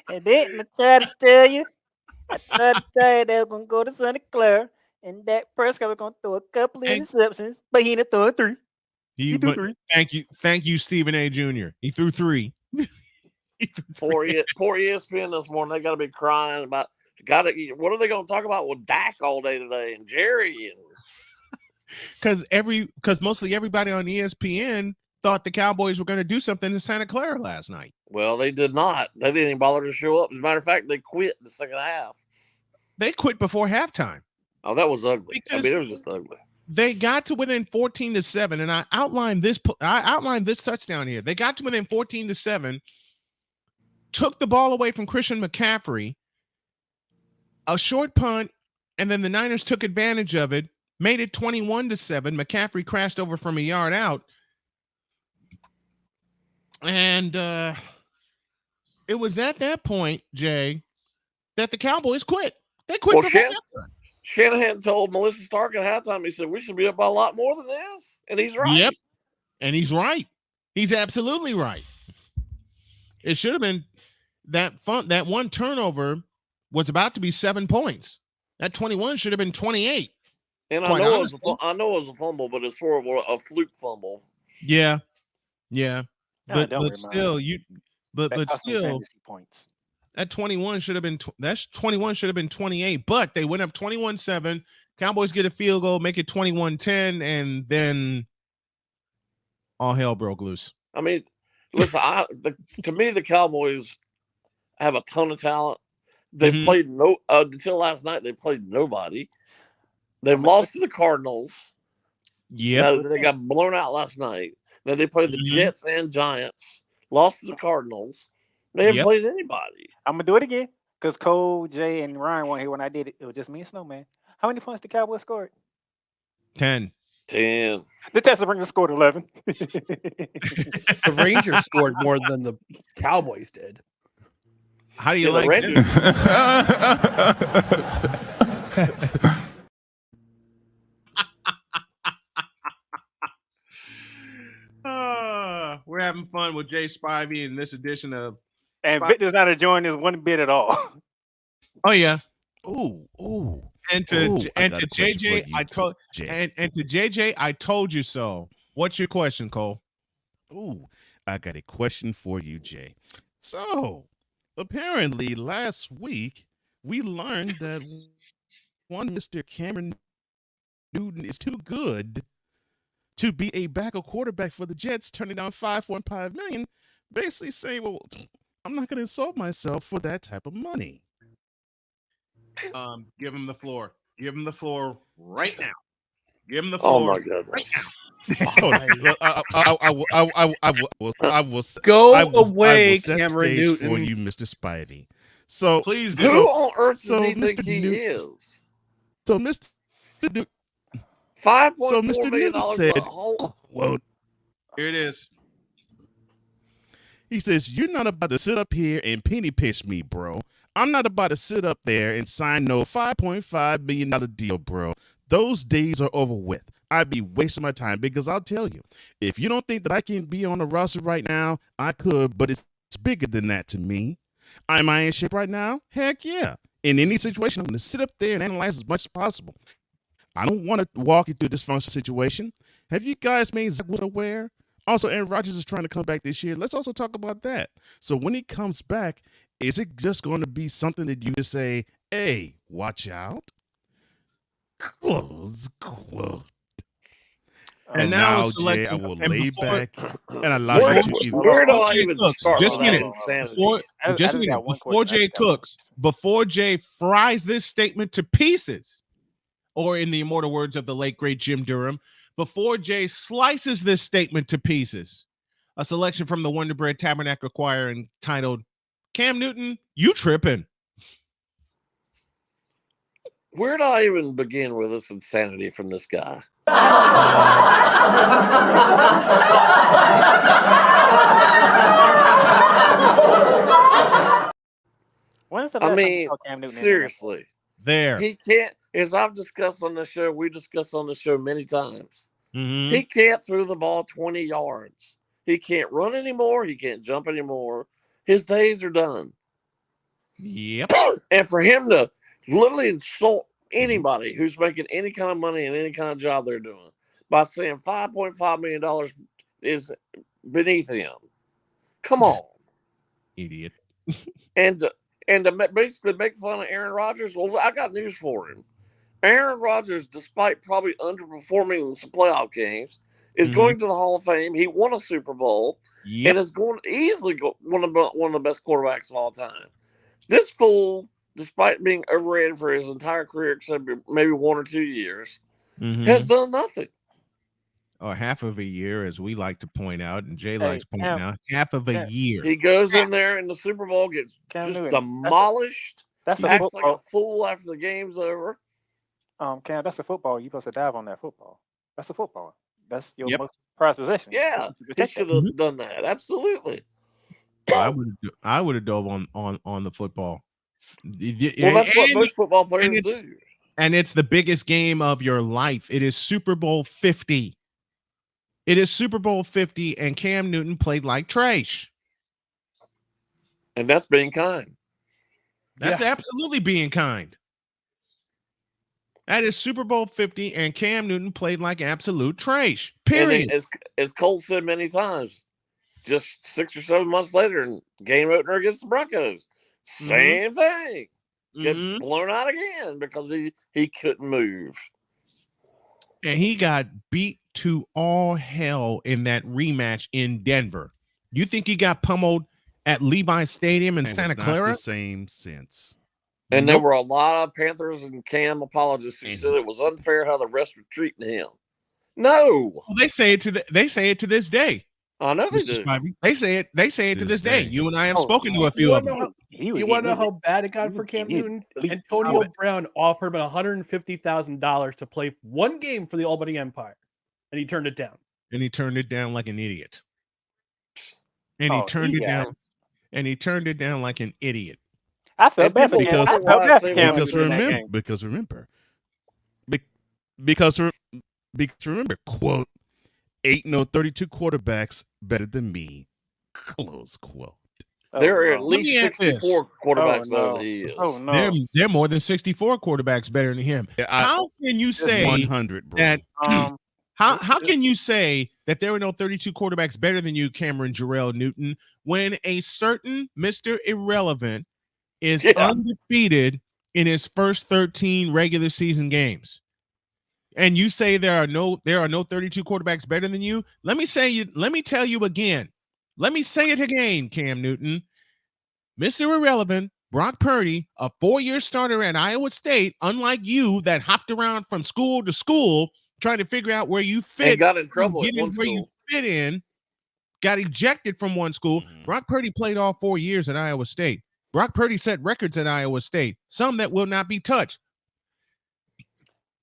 And didn't I try to tell you? I tried to tell you they were going to go to Santa Clara, and Dak Prescott was going to throw a couple of interceptions, but he didn't throw 3. He threw 3. Thank you, Stephen A. Jr. He threw 3. Poor ESPN this morning. They got to be crying about. What are they going to talk about with Dak all day today and Jerry? Because mostly everybody on ESPN thought the Cowboys were going to do something in Santa Clara last night. Well, they did not. They didn't even bother to show up. As a matter of fact, they quit the second half. They quit before halftime. Oh, that was ugly. It was just ugly. They got to within 14-7, and I outlined this touchdown here. They got to within 14-7, took the ball away from Christian McCaffrey, a short punt, and then the Niners took advantage of it, made it 21-7. McCaffrey crashed over from a yard out. And it was at that point, Jay, that the Cowboys quit. They quit before halftime. Shanahan told Melissa Stark at halftime, he said, we should be up by a lot more than this. And he's right. Yep. And he's right. He's absolutely right. It should have been that one turnover was about to be 7 points. That 21 should have been 28. And I know it was a fumble, but it's sort of a fluke fumble. Yeah. Yeah. No, but still, points. That 21 should have been 28, but they went up 21-7. Cowboys get a field goal, make it 21-10, and then all hell broke loose. I mean, listen, to me, the Cowboys have a ton of talent. They played until last night. They played nobody. They've lost to the Cardinals. Yeah, they got blown out last night. Then they played the Jets and Giants. Lost to the Cardinals. They haven't played anybody. I'm gonna do it again because Cole, Jay, and Ryan weren't here when I did it. It was just me and Snowman. How many points the Cowboys scored? 10. The Texans Rangers scored 11. The Rangers scored more than the Cowboys did. How do you like it? We're having fun with Jay Spivey in this edition of. And Victor's not enjoying this one bit at all. Oh yeah. Ooh. And to JJ, I told you so. What's your question, Cole? Ooh, I got a question for you, Jay. So, apparently last week we learned that one Mr. Cameron Newton is too good to be a backup quarterback for the Jets, turning down $5.5 million, basically saying, well, I'm not going to insult myself for that type of money. Give him the floor. Give him the floor right now. Give him the floor. Oh my goodness! I will go away, Cameron Newton. For you, Mr. Spivey. So please, who on earth does he think he is? So Mr. Newton, $5.4 million said, "Quote, here it is." He says, "You're not about to sit up here and penny pitch me, bro. I'm not about to sit up there and sign no $5.5 million deal, bro. Those days are over with. I'd be wasting my time because I'll tell you, if you don't think that I can be on the roster right now, I could, but it's bigger than that to me. Am I in shape right now? Heck yeah. In any situation, I'm going to sit up there and analyze as much as possible. I don't want to walk you through a dysfunctional situation. Have you guys made Zach Wilson aware? Also, Aaron Rodgers is trying to come back this year. Let's also talk about that. So when he comes back, is it just going to be something that you just say, hey, watch out? Close quote. And And now now, a Jay, I selection. will And lay before, back and allow you to Where do before I Jay even cooks, start just with a that minute. insanity? Just a minute. Before Jay cooks, before Jay fries this statement to pieces, or in the immortal words of the late great Jim Durham, before Jay slices this statement to pieces, a selection from the Wonder Bread Tabernacle Choir entitled "Cam Newton, You Trippin'." Where do I even begin with this insanity from this guy? When is the I last time you mean, saw Cam Newton in the NFL? seriously. There. He can't, as I've discussed on the show, we discussed on the show many times. Mm-hmm. He can't throw the ball 20 yards. He can't run anymore. He can't jump anymore. His days are done. Yep. And for him to literally insult anybody who's making any kind of money in any kind of job they're doing by saying $5.5 million is beneath him. Come on. Idiot. And to basically make fun of Aaron Rodgers, well, I got news for him. Aaron Rodgers, despite probably underperforming in some playoff games, is going to the Hall of Fame. He won a Super Bowl and is going to easily go one of the best quarterbacks of all time. This fool, despite being overrated for his entire career, except maybe 1 or 2 years, has done nothing. Or half of a year, as we like to point out, and Jay likes pointing Cam, out, half of a year. He goes in there in the Super Bowl, gets Cam just Newton, demolished, that's a acts like football. a fool after the game's over. Cam, that's a football. You're supposed to dive on that football. That's a football. That's your Yep. most prized possession. Yeah, he should have done that. Absolutely. I would have dove on the football. Well, that's what most football players do. And it's the biggest game of your life. It is Super Bowl 50. It is Super Bowl 50, and Cam Newton played like trash. And that's being kind. That's absolutely being kind. That is Super Bowl 50, and Cam Newton played like absolute trash. Period. And as Cole said many times, just 6 or 7 months later, in game opener against the Broncos, same thing. Get blown out again because he couldn't move. And he got beat to all hell in that rematch in Denver. You think he got pummeled at Levi Stadium in Santa Clara? Not the same sense. And there were a lot of Panthers and Cam apologists who said it was unfair how the refs were treating him. No, well, they say it to this day. I know they do. They say it to this day. You and I have spoken to a few of them. You want to know how bad it got for Cam Newton? Antonio Brown offered him $150,000 to play one game for the Albany Empire, and he turned it down. And he turned it down like an idiot. And he turned it down. And he turned it down like an idiot. I felt bad for Cam. Because remember, quote, ain't no 32 quarterbacks better than me, close quote. There are at least 64 quarterbacks better than he is. Oh no, there are more than 64 quarterbacks better than him. How can you say 100, bro? that? How can you say that there are no 32 quarterbacks better than you, Cameron Jarrell Newton, when a certain Mr. Irrelevant is undefeated in his first 13 regular season games? And you say there are no 32 quarterbacks better than you? Let me tell you again. Let me say it again, Cam Newton. Mr. Irrelevant, Brock Purdy, a 4-year starter at Iowa State, unlike you that hopped around from school to school trying to figure out where you fit. And got in trouble at one where school. You fit in, got ejected from one school. Brock Purdy played all 4 years at Iowa State. Brock Purdy set records at Iowa State, some that will not be touched.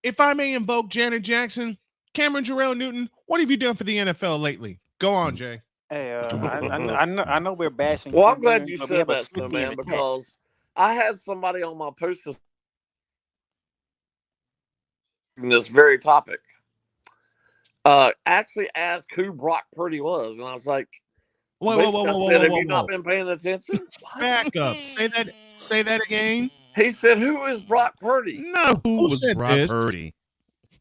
If I may invoke Janet Jackson, Cameron Jarrell Newton, what have you done for the NFL lately? Go on, Jay. Hey, I know we're bashing. Well, I'm glad you said that, Snowman, because I had somebody on my post this very topic actually asked who Brock Purdy was, and I was like, whoa, have you not been paying attention? Back up. Say that again. He said, who is Brock Purdy? No, who was Brock Purdy?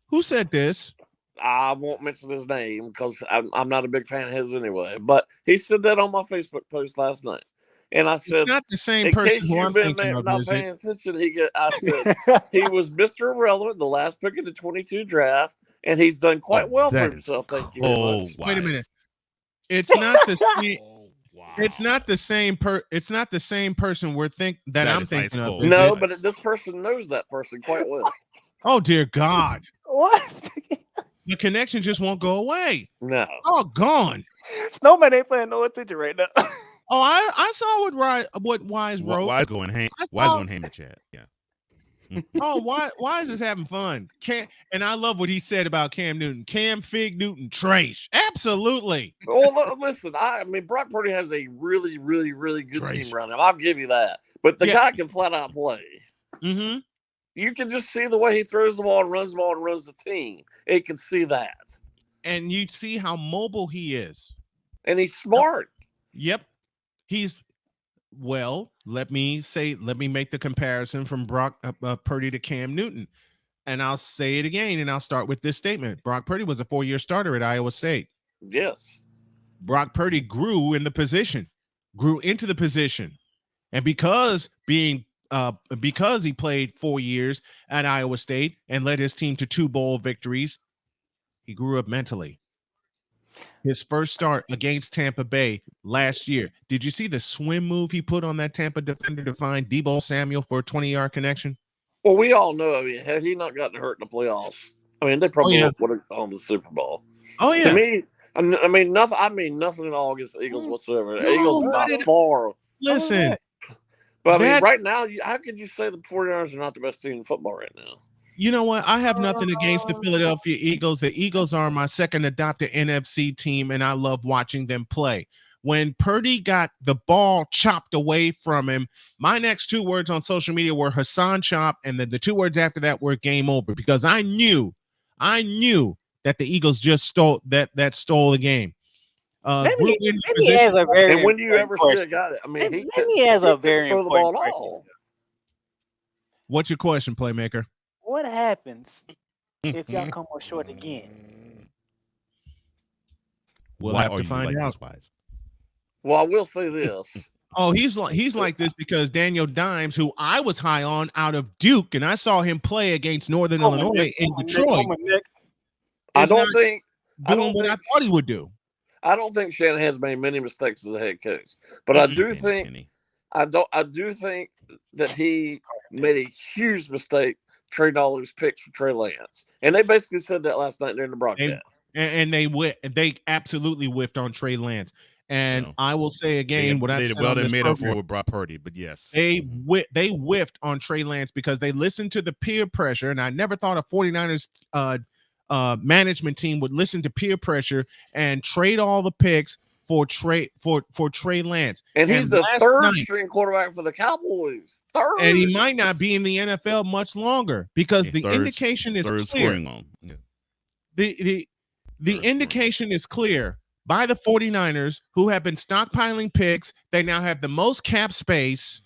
Who said this? I won't mention his name because I'm not a big fan of his anyway. But he said that on my Facebook post last night. And I It's said, not the same in person case who you've I'm been thinking of, not is it? paying attention, I said he was Mr. Irrelevant, the last pick of the 22 draft, and he's done quite well for That is himself. Thank you very much. Wait a minute. It's not the same. Wow. It's not the same It's not the same person That I'm is thinking ice of. cold. Is No, it? but this person knows that person quite well. Oh dear God! What? The connection just won't go away. No. Oh, gone. Snowman ain't playing no attention right now. Oh, I saw what Wise wrote. Wise going ham. I Wise saw- going ham in the chat. Yeah. Oh, why is this having fun? And I love what he said about Cam Newton. Cam Fig Newton trash. Absolutely. Well, listen, I mean, Brock Purdy has a really, really, really good Trash. team around him. I'll give you that. But the Yeah. guy can flat out play. Mm-hmm. You can just see the way he throws the ball and runs the team. You can see that. And you see how mobile he is. And he's smart. Yep. Let me make the comparison from Brock Purdy to Cam Newton. And I'll say it again, and I'll start with this statement. Brock Purdy was a 4-year starter at Iowa State. Yes. Brock Purdy grew into the position. And because he played 4 years at Iowa State and led his team to 2 bowl victories, he grew up mentally. His first start against Tampa Bay last year. Did you see the swim move he put on that Tampa defender to find Deebo Samuel for a 20-yard connection? Well, we all know. I mean, had he not gotten hurt in the playoffs, I mean, they probably would have gone to the Super Bowl. Oh yeah. To me, I mean nothing at all against the Eagles whatsoever. The Eagles not far. Listen. But I mean, right now, how could you say the 49ers are not the best team in football right now? You know what? I have nothing against the Philadelphia Eagles. The Eagles are my second adopted NFC team, and I love watching them play. When Purdy got the ball chopped away from him, my next 2 words on social media were Hassan Chop, and then the 2 words after that were game over, because I knew that the Eagles just stole the game. Let me ask a very and when do you ever see a question. guy that, I mean, Let me ask a very throw the ball important at question. all. What's your question, Playmaker? What happens if y'all come up short again? We'll have to find out. Wise? Well, I will say this. Oh, he's like this because Daniel Dimes, who I was high on out of Duke, and I saw him play against Northern Illinois in Detroit. I don't think I thought he would do. I don't think Shanahan's made many mistakes as a head coach, but I do think that he made a huge mistake trading all those picks for Trey Lance, and they basically said that last night during the broadcast. And they absolutely whiffed on Trey Lance. And I will say again, they made up for it with Brock Purdy, but yes, they whiffed on Trey Lance because they listened to the peer pressure, and I never thought a 49ers management team would listen to peer pressure and trade all the picks for Trey Lance. And he's the third string quarterback for the Cowboys. Third. And he might not be in the NFL much longer because the indication is clear. The indication is clear by the 49ers, who have been stockpiling picks. They now have the most cap space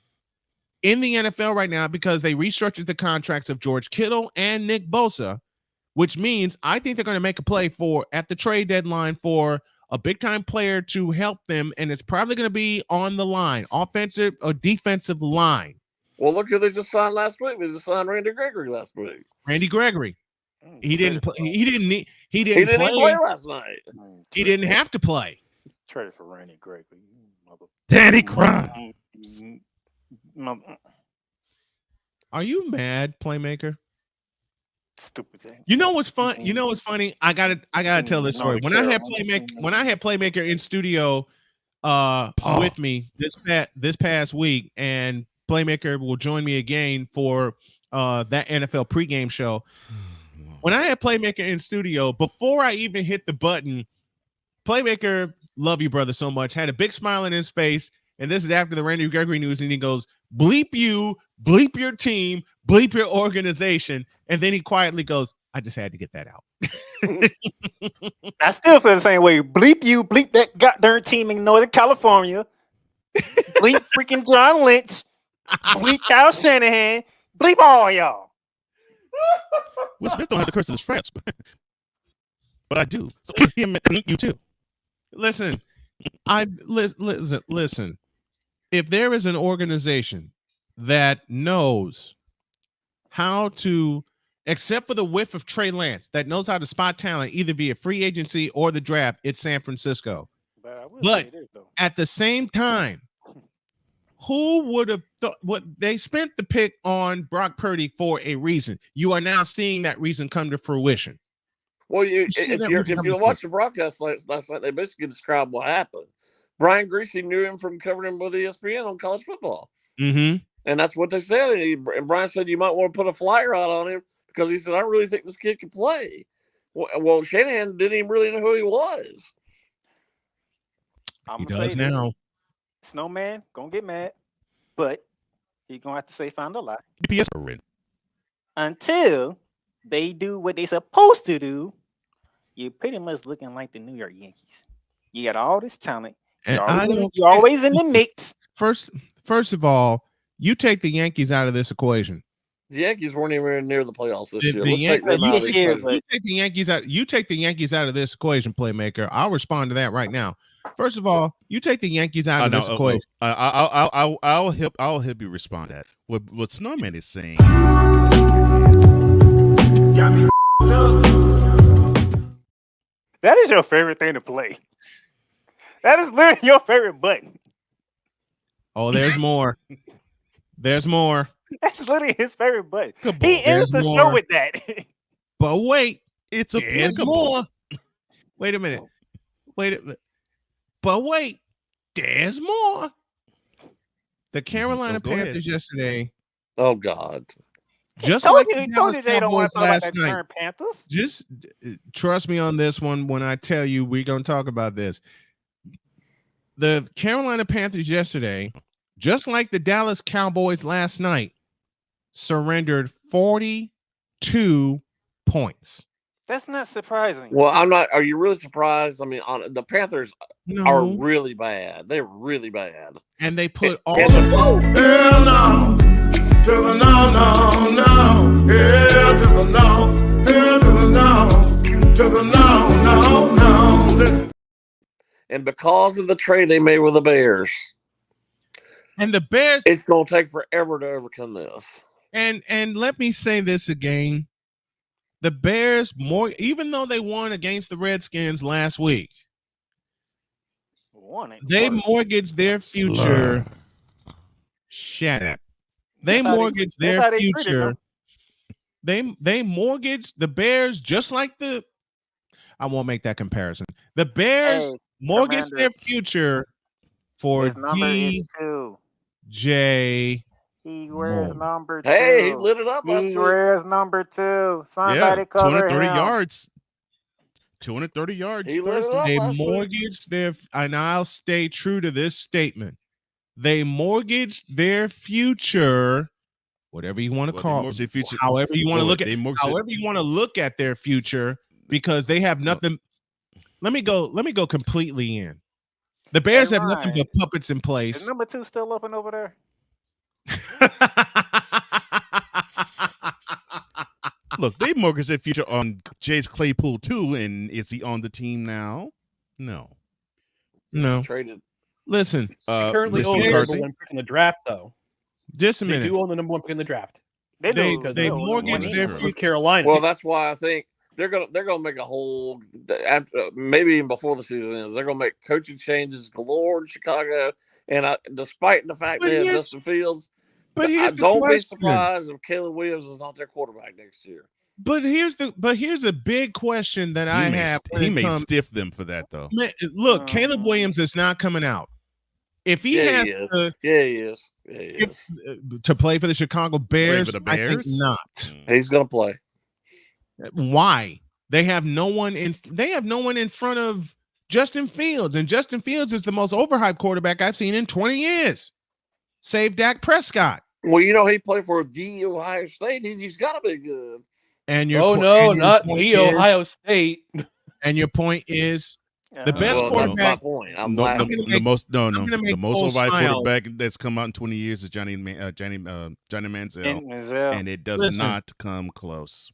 in the NFL right now because they restructured the contracts of George Kittle and Nick Bosa, which means I think they're going to make a play at the trade deadline for a big-time player to help them, and it's probably going to be on the line, offensive or defensive line. Well, look who they just signed last week. They just signed Randy Gregory last week. Randy Gregory. He didn't play last night. He didn't have to play. Traded for Randy Gregory. Danny Crimes. Are you mad, Playmaker? Stupid thing. You know what's fun? You know what's funny? I gotta tell this story. When I had Playmaker in studio with me this past week, and Playmaker will join me again for that NFL pregame show. When I had Playmaker in studio, before I even hit the button, Playmaker, love you, brother, so much, had a big smile on his face. And this is after the Randy Gregory news. And he goes, bleep you, bleep your team, bleep your organization. And then he quietly goes, I just had to get that out. I still feel the same way. Bleep you, bleep that goddamn team in Northern California. Bleep freaking John Lynch. Bleep Kyle Shanahan. Bleep all y'all. Will Smith don't have the curse of his friends, but I do. So him and you too. Listen. Listen. if there is an organization that knows how to, except for the whiff of Trey Lance, that knows how to spot talent either via free agency or the draft, it's San Francisco. But I will But say this though. at the same time, who would have thought what they spent the pick on Brock Purdy for a reason? You are now seeing that reason come to fruition. Well, if you watch the broadcast last night, they basically described what happened. Brian Greasy knew him from covering him with ESPN on college football. Mm-hmm. And that's what they said. And Brian said you might want to put a flyer out on him because he said, I really think this kid can play. Well, Shanahan didn't even really know who he was. He does now. Snowman gonna get mad, but he's gonna have to say find a lie. Until they do what they're supposed to do, you're pretty much looking like the New York Yankees. You got all this talent. You're always in the mix. First of all, you take the Yankees out of this equation. The Yankees weren't even near the playoffs this year. You take the Yankees out of this equation, playmaker. I'll respond to that right now. First of all, you take the Yankees out of this equation. I'll help you respond to that. What Snowman is saying. That is your favorite thing to play. That is literally your favorite button. Oh, there's more. There's more. That's literally his favorite button. He ends the show with that. But wait, it's there's more. Wait a minute. But wait, there's more. The Carolina Panthers yesterday. Oh God. Just like the Dallas Cowboys last night. Just trust me on this one when I tell you we're going to talk about this. The Carolina Panthers yesterday, just like the Dallas Cowboys last night, surrendered 42 points. That's not surprising. Well, I'm not. Are you really surprised? I mean, the Panthers are really bad. They're really bad. And they put all to the no. Yeah, to the no. And because of the trade they made with the Bears. And the Bears, it's going to take forever to overcome this. And let me say this again. The Bears, even though they won against the Redskins last week, they mortgaged their future. Shut up. They mortgaged their future. They mortgaged the Bears just like I won't make that comparison. The Bears mortgaged their future for DJ. He wears number 2. Hey, he lit it up. He wears number 2. Somebody cover 230 him. yards. 230 yards. They mortgaged their, and I'll stay true to this statement. They mortgaged their future, whatever you want to call it, however you want to look at, however you want to look at their future, because they have nothing. Let me go completely in. The Bears have nothing but puppets in place. Is number 2 still open over there? Look, they mortgaged their future on Chase Claypool too, and is he on the team now? No. Traded. Listen, currently own the number 1 pick in the draft, though. Just a minute. They do own the number 1 pick in the draft. They mortgaged their future. Carolina. Well, that's why I think they're gonna make a whole maybe even before the season ends. They're gonna make coaching changes galore in Chicago, and despite the fact they have Justin Fields, don't be surprised if Caleb Williams is not their quarterback next year. But here's a big question that I have. He may stiff them for that though. Look, Caleb Williams is not coming out. If he has to, he is. To play for the Chicago Bears, I think not. He's gonna play. Why? They have no one in front of Justin Fields, and Justin Fields is the most overhyped quarterback I've seen in 20 years. Save Dak Prescott. Well, he played for the Ohio State. He's got to be good. And your Ohio State. And your point is the best quarterback. The most overhyped quarterback that's come out in 20 years is Johnny Manziel, and it does not come close.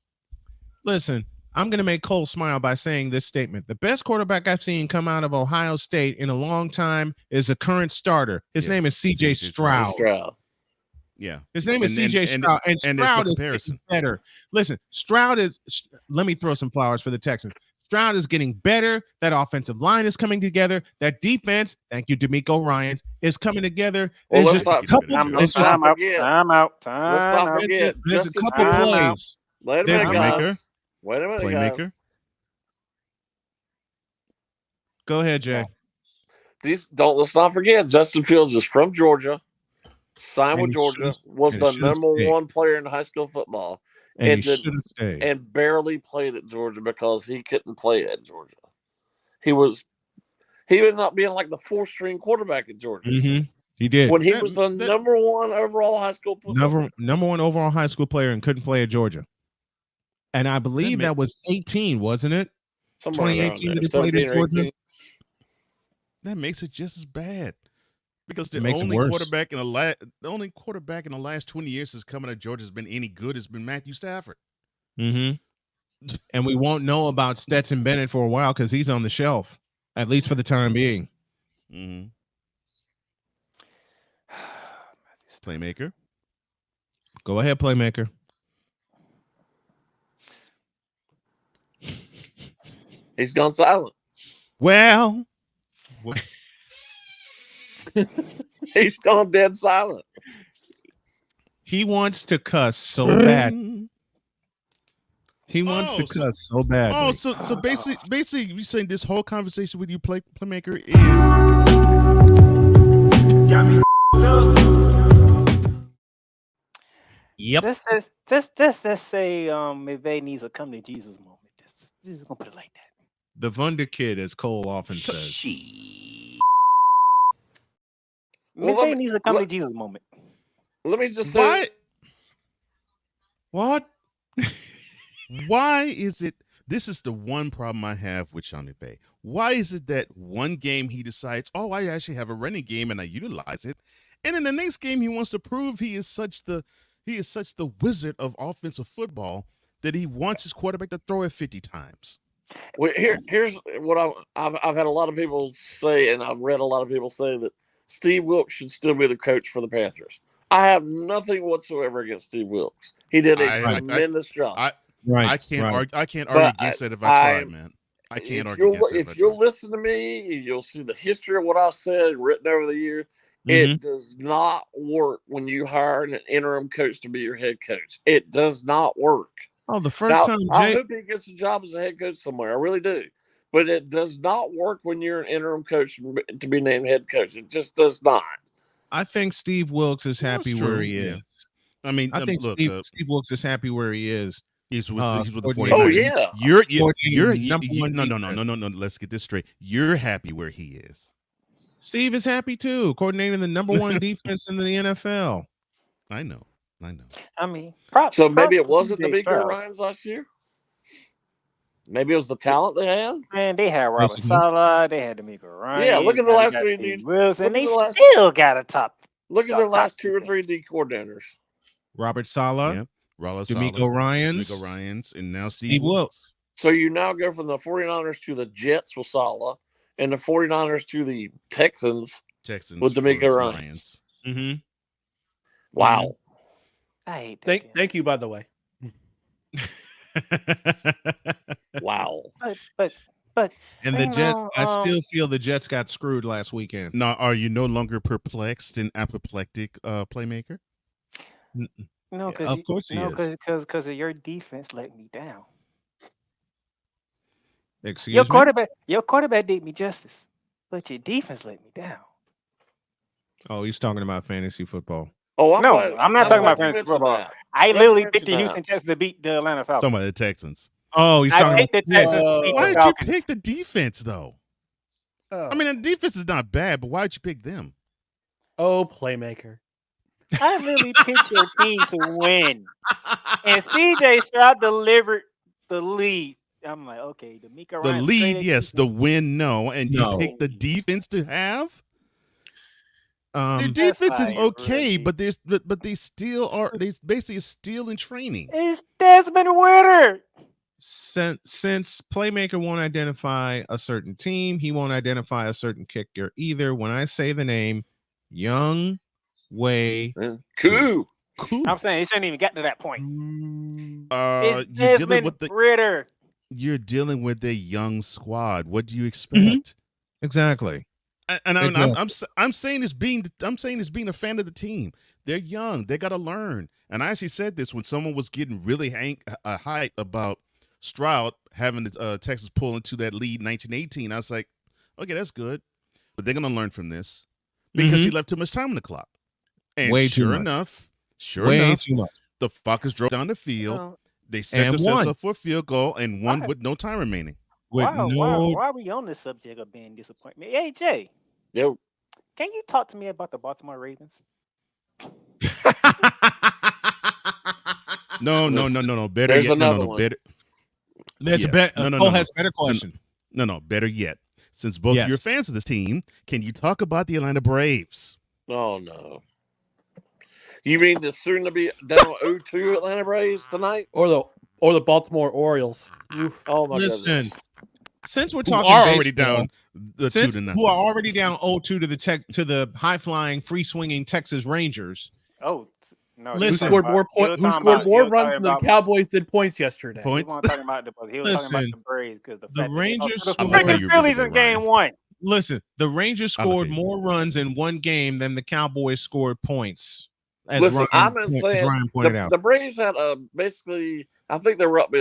Listen, I'm going to make Cole smile by saying this statement. The best quarterback I've seen come out of Ohio State in a long time is a current starter. His name is C.J. Stroud. Yeah. His name is C.J. Stroud, and there's no Stroud is comparison. getting better. Listen, Stroud is – let me throw some flowers for the Texans. Stroud is getting better. That offensive line is coming together. That defense, thank you, D'Amico Ryans, is coming together. Well, There's let's not forget. Time out. There's a couple plays. Wait a minute, guys. Wait a minute, guys. Go ahead, Jay. Let's not forget, Justin Fields is from Georgia, signed with Georgia, was the number one player in high school football, and barely played at Georgia because he couldn't play at Georgia. He ended up being like the fourth string quarterback at Georgia. Mm-hmm. He did when he was the number one overall high school player. Number one overall high school player and couldn't play at Georgia. And I believe that was 18, wasn't it? 2018 that he played at Georgia. That makes it just as bad because the only quarterback in the last 20 years that's coming to Georgia has been any good has been Matthew Stafford. Mm-hmm. And we won't know about Stetson Bennett for a while because he's on the shelf, at least for the time being. Mm-hmm. Playmaker. Go ahead, Playmaker. He's gone silent. Well, he's gone dead silent. He wants to cuss so bad. He wants to cuss so bad. Oh, so basically, you're saying this whole conversation with you, Playmaker, is got me Yep. Let's say McVay needs a come to Jesus moment. Just gonna put it like that. The Wonder Kid, as Cole often says. McVay needs a come to Jesus moment. Let me just say, what? Why is it? This is the one problem I have with Sean McVay. Why is it that one game he decides, oh, I actually have a running game and I utilize it, and in the next game he wants to prove he is such the wizard of offensive football that he wants his quarterback to throw it 50 times. Well, here's what I've had a lot of people say, and I've read a lot of people say that Steve Wilks should still be the coach for the Panthers. I have nothing whatsoever against Steve Wilks. He did a tremendous job. I can't argue against it if I tried, man. I can't argue against it. If you'll listen to me, you'll see the history of what I've said written over the years. Mm-hmm. It does not work when you hire an interim coach to be your head coach. It does not work. Oh, the first time I hope he gets a job as a head coach somewhere. I really do. But it does not work when you're an interim coach to be named head coach. It just does not. I think Steve Wilks is happy where he is. I mean, I think Steve Wilks is happy where he is. He's with the 49ers. Oh, yeah. No. Let's get this straight. You're happy where he is. Steve is happy too, coordinating the number one defense in the NFL. I know. I mean, so maybe it wasn't D'Amico Ryans last year. Maybe it was the talent they had. Man, they had Robert Saleh, they had D'Amico Ryans. Yeah, look at the last three D. Wilson, they still got a top. Look at their last 2 or 3 D coordinators. Robert Saleh, D'Amico Ryans, and now Steve Wilks. So you now go from the 49ers to the Jets with Saleh, and the 49ers to the Texans with D'Amico Ryans. Mm-hmm. Wow. I hate that. Thank you, by the way. Wow. But and the Jets, I still feel the Jets got screwed last weekend. Now, are you no longer perplexed and apoplectic, Playmaker? No, because of your defense let me down. Excuse your me? Your quarterback did me justice, but your defense let me down. Oh, he's talking about fantasy football. Oh, I'm not talking about fantasy football. I literally picked the Houston Texans to beat the Atlanta Falcons. Talking about the Texans. Oh, he's talking about the Texans. Why did you pick the defense, though? I mean, the defense is not bad, but why did you pick them? Oh, Playmaker. I really picked your team to win. And CJ Stroud delivered the lead. I'm like, okay, D'Amico Ryans. The lead, yes. The win, no. And you picked the defense to have? Their defense is okay, but they still are. They basically are still in training. It's Desmond Ritter. since Playmaker won't identify a certain team, he won't identify a certain kicker either. When I say the name Young Wei Koo. I'm saying he shouldn't even get to that point. You're It's dealing Desmond with the Ritter. you're dealing with a young squad. What do you expect? Exactly. And I'm saying this being a fan of the team. They're young. They got to learn. And I actually said this when someone was getting really hype about Stroud having Texas pull into that lead in 1918. I was like, okay, that's good, but they're gonna learn from this because he left too much time on the clock. And Way sure too much. enough, Too much. the Falcons drove down the field. Uh, They set And themselves won. up for a field goal and won Why? with no time remaining. With Why no are we on this subject of being disappointment? Hey, Jay, Yo. can you talk to me about the Baltimore Ravens? No. Better There's yet, another one. better. There's Yeah. a better. No. Cole has a better question. No. Better yet, since both of you are Yes. fans of this team, can you talk about the Atlanta Braves? Oh no. You mean the soon to be down 0-2 Atlanta Braves tonight? Or the Baltimore Orioles. Oof. Oh my Listen, goodness. since we're Who talking are already baseball, down the since 2-0. who are already down 0-2 to the high flying, free swinging Texas Rangers. Oh no! Who Listen, scored more runs than the Cowboys did points yesterday? He Points. wasn't talking about the Braves because the the fact Rangers that they scored- freaking Phillies in game one. Listen, the Rangers I look scored at you. more runs in one game than the Cowboys scored points. As Listen, Ryan, I'm saying Ryan pointed out. the Braves had basically, I think they were up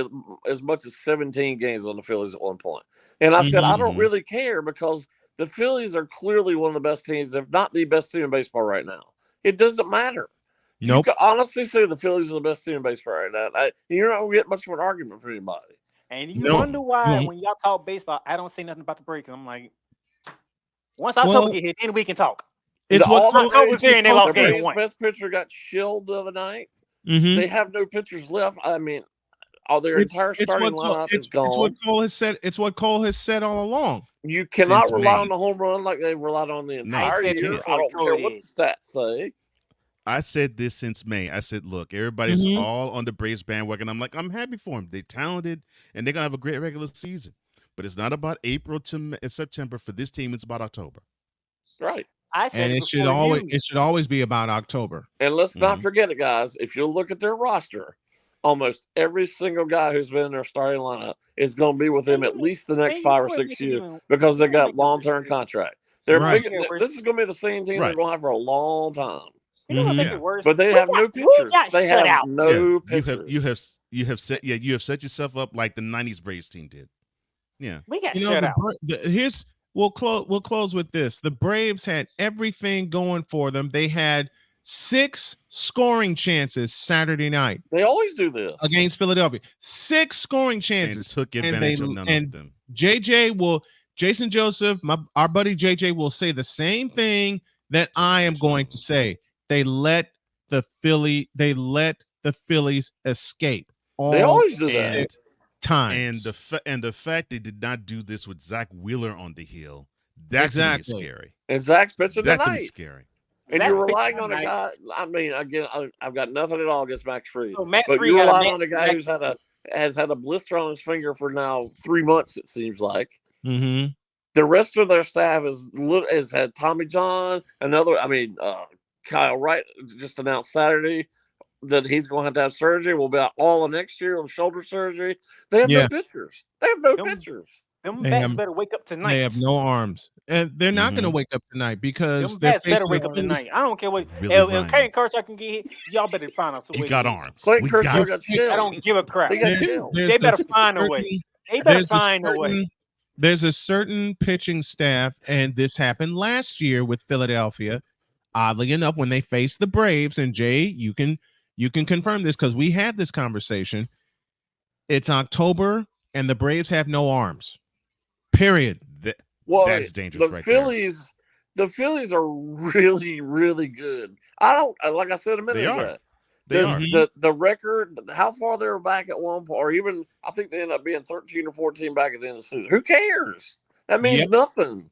as much as 17 games on the Phillies at one point. And I said, I don't really care because the Phillies are clearly one of the best teams, if not the best team in baseball right now. It doesn't matter. Nope. You can honestly say the Phillies are the best team in baseball right now. You're not going to get much of an argument from anybody. And you wonder why when y'all talk baseball, I don't say nothing about the break. I'm like, once October get here, then we can talk. It's what October's here and they lost game one. Best pitcher got shilled the other night. Mhm. They have no pitchers left. I mean, their entire starting lineup is gone. It's what Cole has said. It's what Cole has said all along. You cannot Since rely May. on the home run like they've relied on the entire you year. can't. I don't care what the stats say. I said this since May. I said, look, everybody's all on the Braves bandwagon. I'm like, I'm happy for them. They're talented, and they're going to have a great regular season. But it's not about April to September for this team. It's about October. Right. I said And it should always be about October. And let's not forget it, guys. If you look at their roster, almost every single guy who's been in their starting lineup is going to be with them at least the next 5 or 6 years because they got long-term contract. This is going to be the same team they're going to have for a long time. You know what makes it worse? But they have no pitchers. They have no pitchers. You have set yourself up like the 90s Braves team did. Yeah. We got shut out. We'll close with this. The Braves had everything going for them. They had 6 scoring chances Saturday night. They always do this against Philadelphia. 6 scoring chances. And took advantage of none of them. Jason Joseph, our buddy JJ will say the same thing that I am going to say. They let the Phillies escape. They always do that. Times. And the fact they did not do this with Zach Wheeler on the hill, that's scary. And Zach's pitching that tonight. Can be scary. And you're relying on a guy. I mean, again, I've got nothing at all against Max Fried, so Max but Fried you're relying on a guy who's has had a blister on his finger for now 3 months. It seems like. Mm-hmm. The rest of their staff has had Tommy John, Kyle Wright just announced Saturday that he's going to have surgery. Will be out all of next year with shoulder surgery. They have no pitchers. They have no pitchers. Them bats better wake up tonight. They have no arms, and they're not going to wake up tonight because them bats better wake up tonight. I don't care what. If Clayton Kershaw can get hit, y'all better find out. He got arms. Clayton Kershaw got shit. I don't give a crap. They better find a way. They better find a way. There's a certain pitching staff, and this happened last year with Philadelphia. Oddly enough, when they faced the Braves, and Jay, you can confirm this because we had this conversation. It's October, and the Braves have no arms. Period. That's dangerous. The Phillies are really, really good. Like I said a minute ago. They are. The record, how far they were back at one point, or even I think they ended up being 13 or 14 back at the end of the season. Who cares? That means nothing.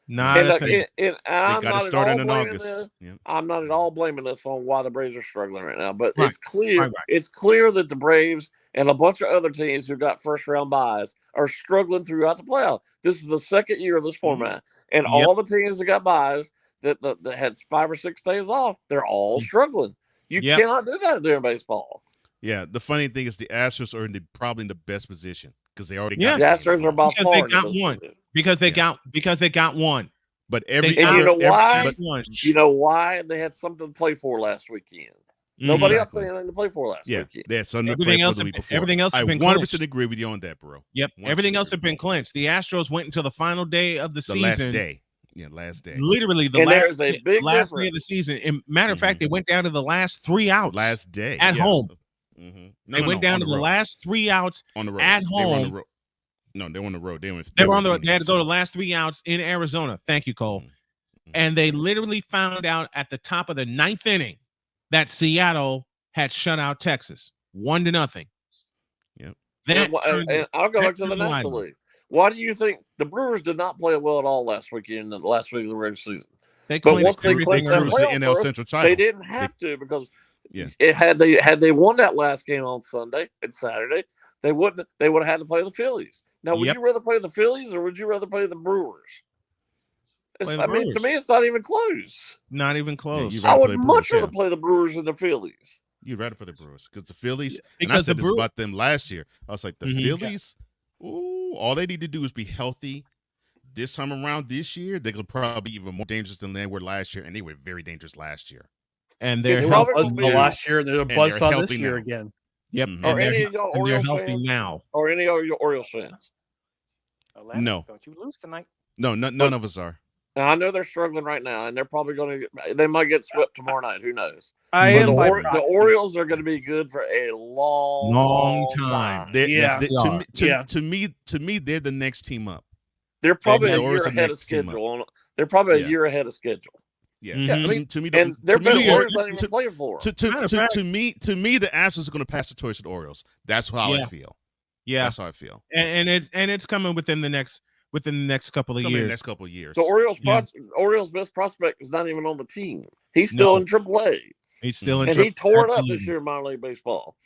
Not a thing. They got to start in August. I'm not at all blaming this on why the Braves are struggling right now, but it's clear. It's clear that the Braves and a bunch of other teams who got first round buys are struggling throughout the playoff. This is the second year of this format, and all the teams that got buys that had 5 or 6 days off, they're all struggling. You cannot do that during baseball. Yeah, the funny thing is the Astros are probably in the best position because they already got the Astros are by far because they got one. But you know why they had something to play for last weekend. Nobody else had anything to play for last weekend. They had something to play for the week before. Everything else has been 100% agree with you on that, bro. Yep, everything else has been clinched. The Astros went until the final day of the season. Last day. Yeah, last day. Literally the last day of the season. And matter of fact, they went down to the last 3 outs. Last day. At home. They went down to the last 3 outs on the road. At home. No, they were on the road. They were on the road. They had to go to the last 3 outs in Arizona. Thank you, Cole. And they literally found out at the top of the 9th inning that Seattle had shut out Texas 1-0. Yep. And I'll go back to the National League. Why do you think the Brewers did not play well at all last weekend, the last week of the regular season? But once they clinched that NL Central title, they didn't have to because had they won that last game on Sunday and Saturday, they would have had to play the Phillies. Now, would you rather play the Phillies or would you rather play the Brewers? To me, it's not even close. Not even close. I would much rather play the Brewers than the Phillies. You'd rather play the Brewers because the Phillies. And I said this about them last year. I was like, the Phillies. Ooh, all they need to do is be healthy. This time around, this year, they could probably be even more dangerous than they were last year, and they were very dangerous last year. And they're last year. They're buzzsaw this year again. Yep. Or any of your Orioles fans now. Or any of your Orioles fans. No. Don't you lose tonight? No, none of us are. Now, I know they're struggling right now, and they're probably going to. They might get swept tomorrow night. Who knows? The Orioles are going to be good for a long time. To me, they're the next team up. They're probably a year ahead of schedule. They're probably a year ahead of schedule. Yeah, to me, and they're better Orioles not even playing for. To me, the Astros are going to pass the torch to the Orioles. That's how I feel. Yeah, that's how I feel. And it's coming within the next couple of years. Next couple of years. The Orioles' best prospect is not even on the team. He's still in AAA. He's still in, and he tore it up this year in minor league baseball.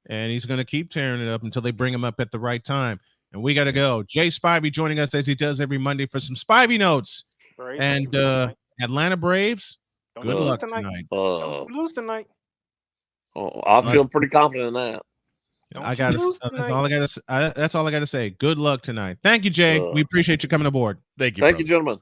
And he's going to keep tearing it up until they bring him up at the right time. And we got to go. Jay Spivey joining us as he does every Monday for some Spivey notes. Great. And Atlanta Braves. Good luck tonight. Don't lose tonight. I feel pretty confident in that. That's all I got to say. Good luck tonight. Thank you, Jay. We appreciate you coming aboard. Thank you, gentlemen.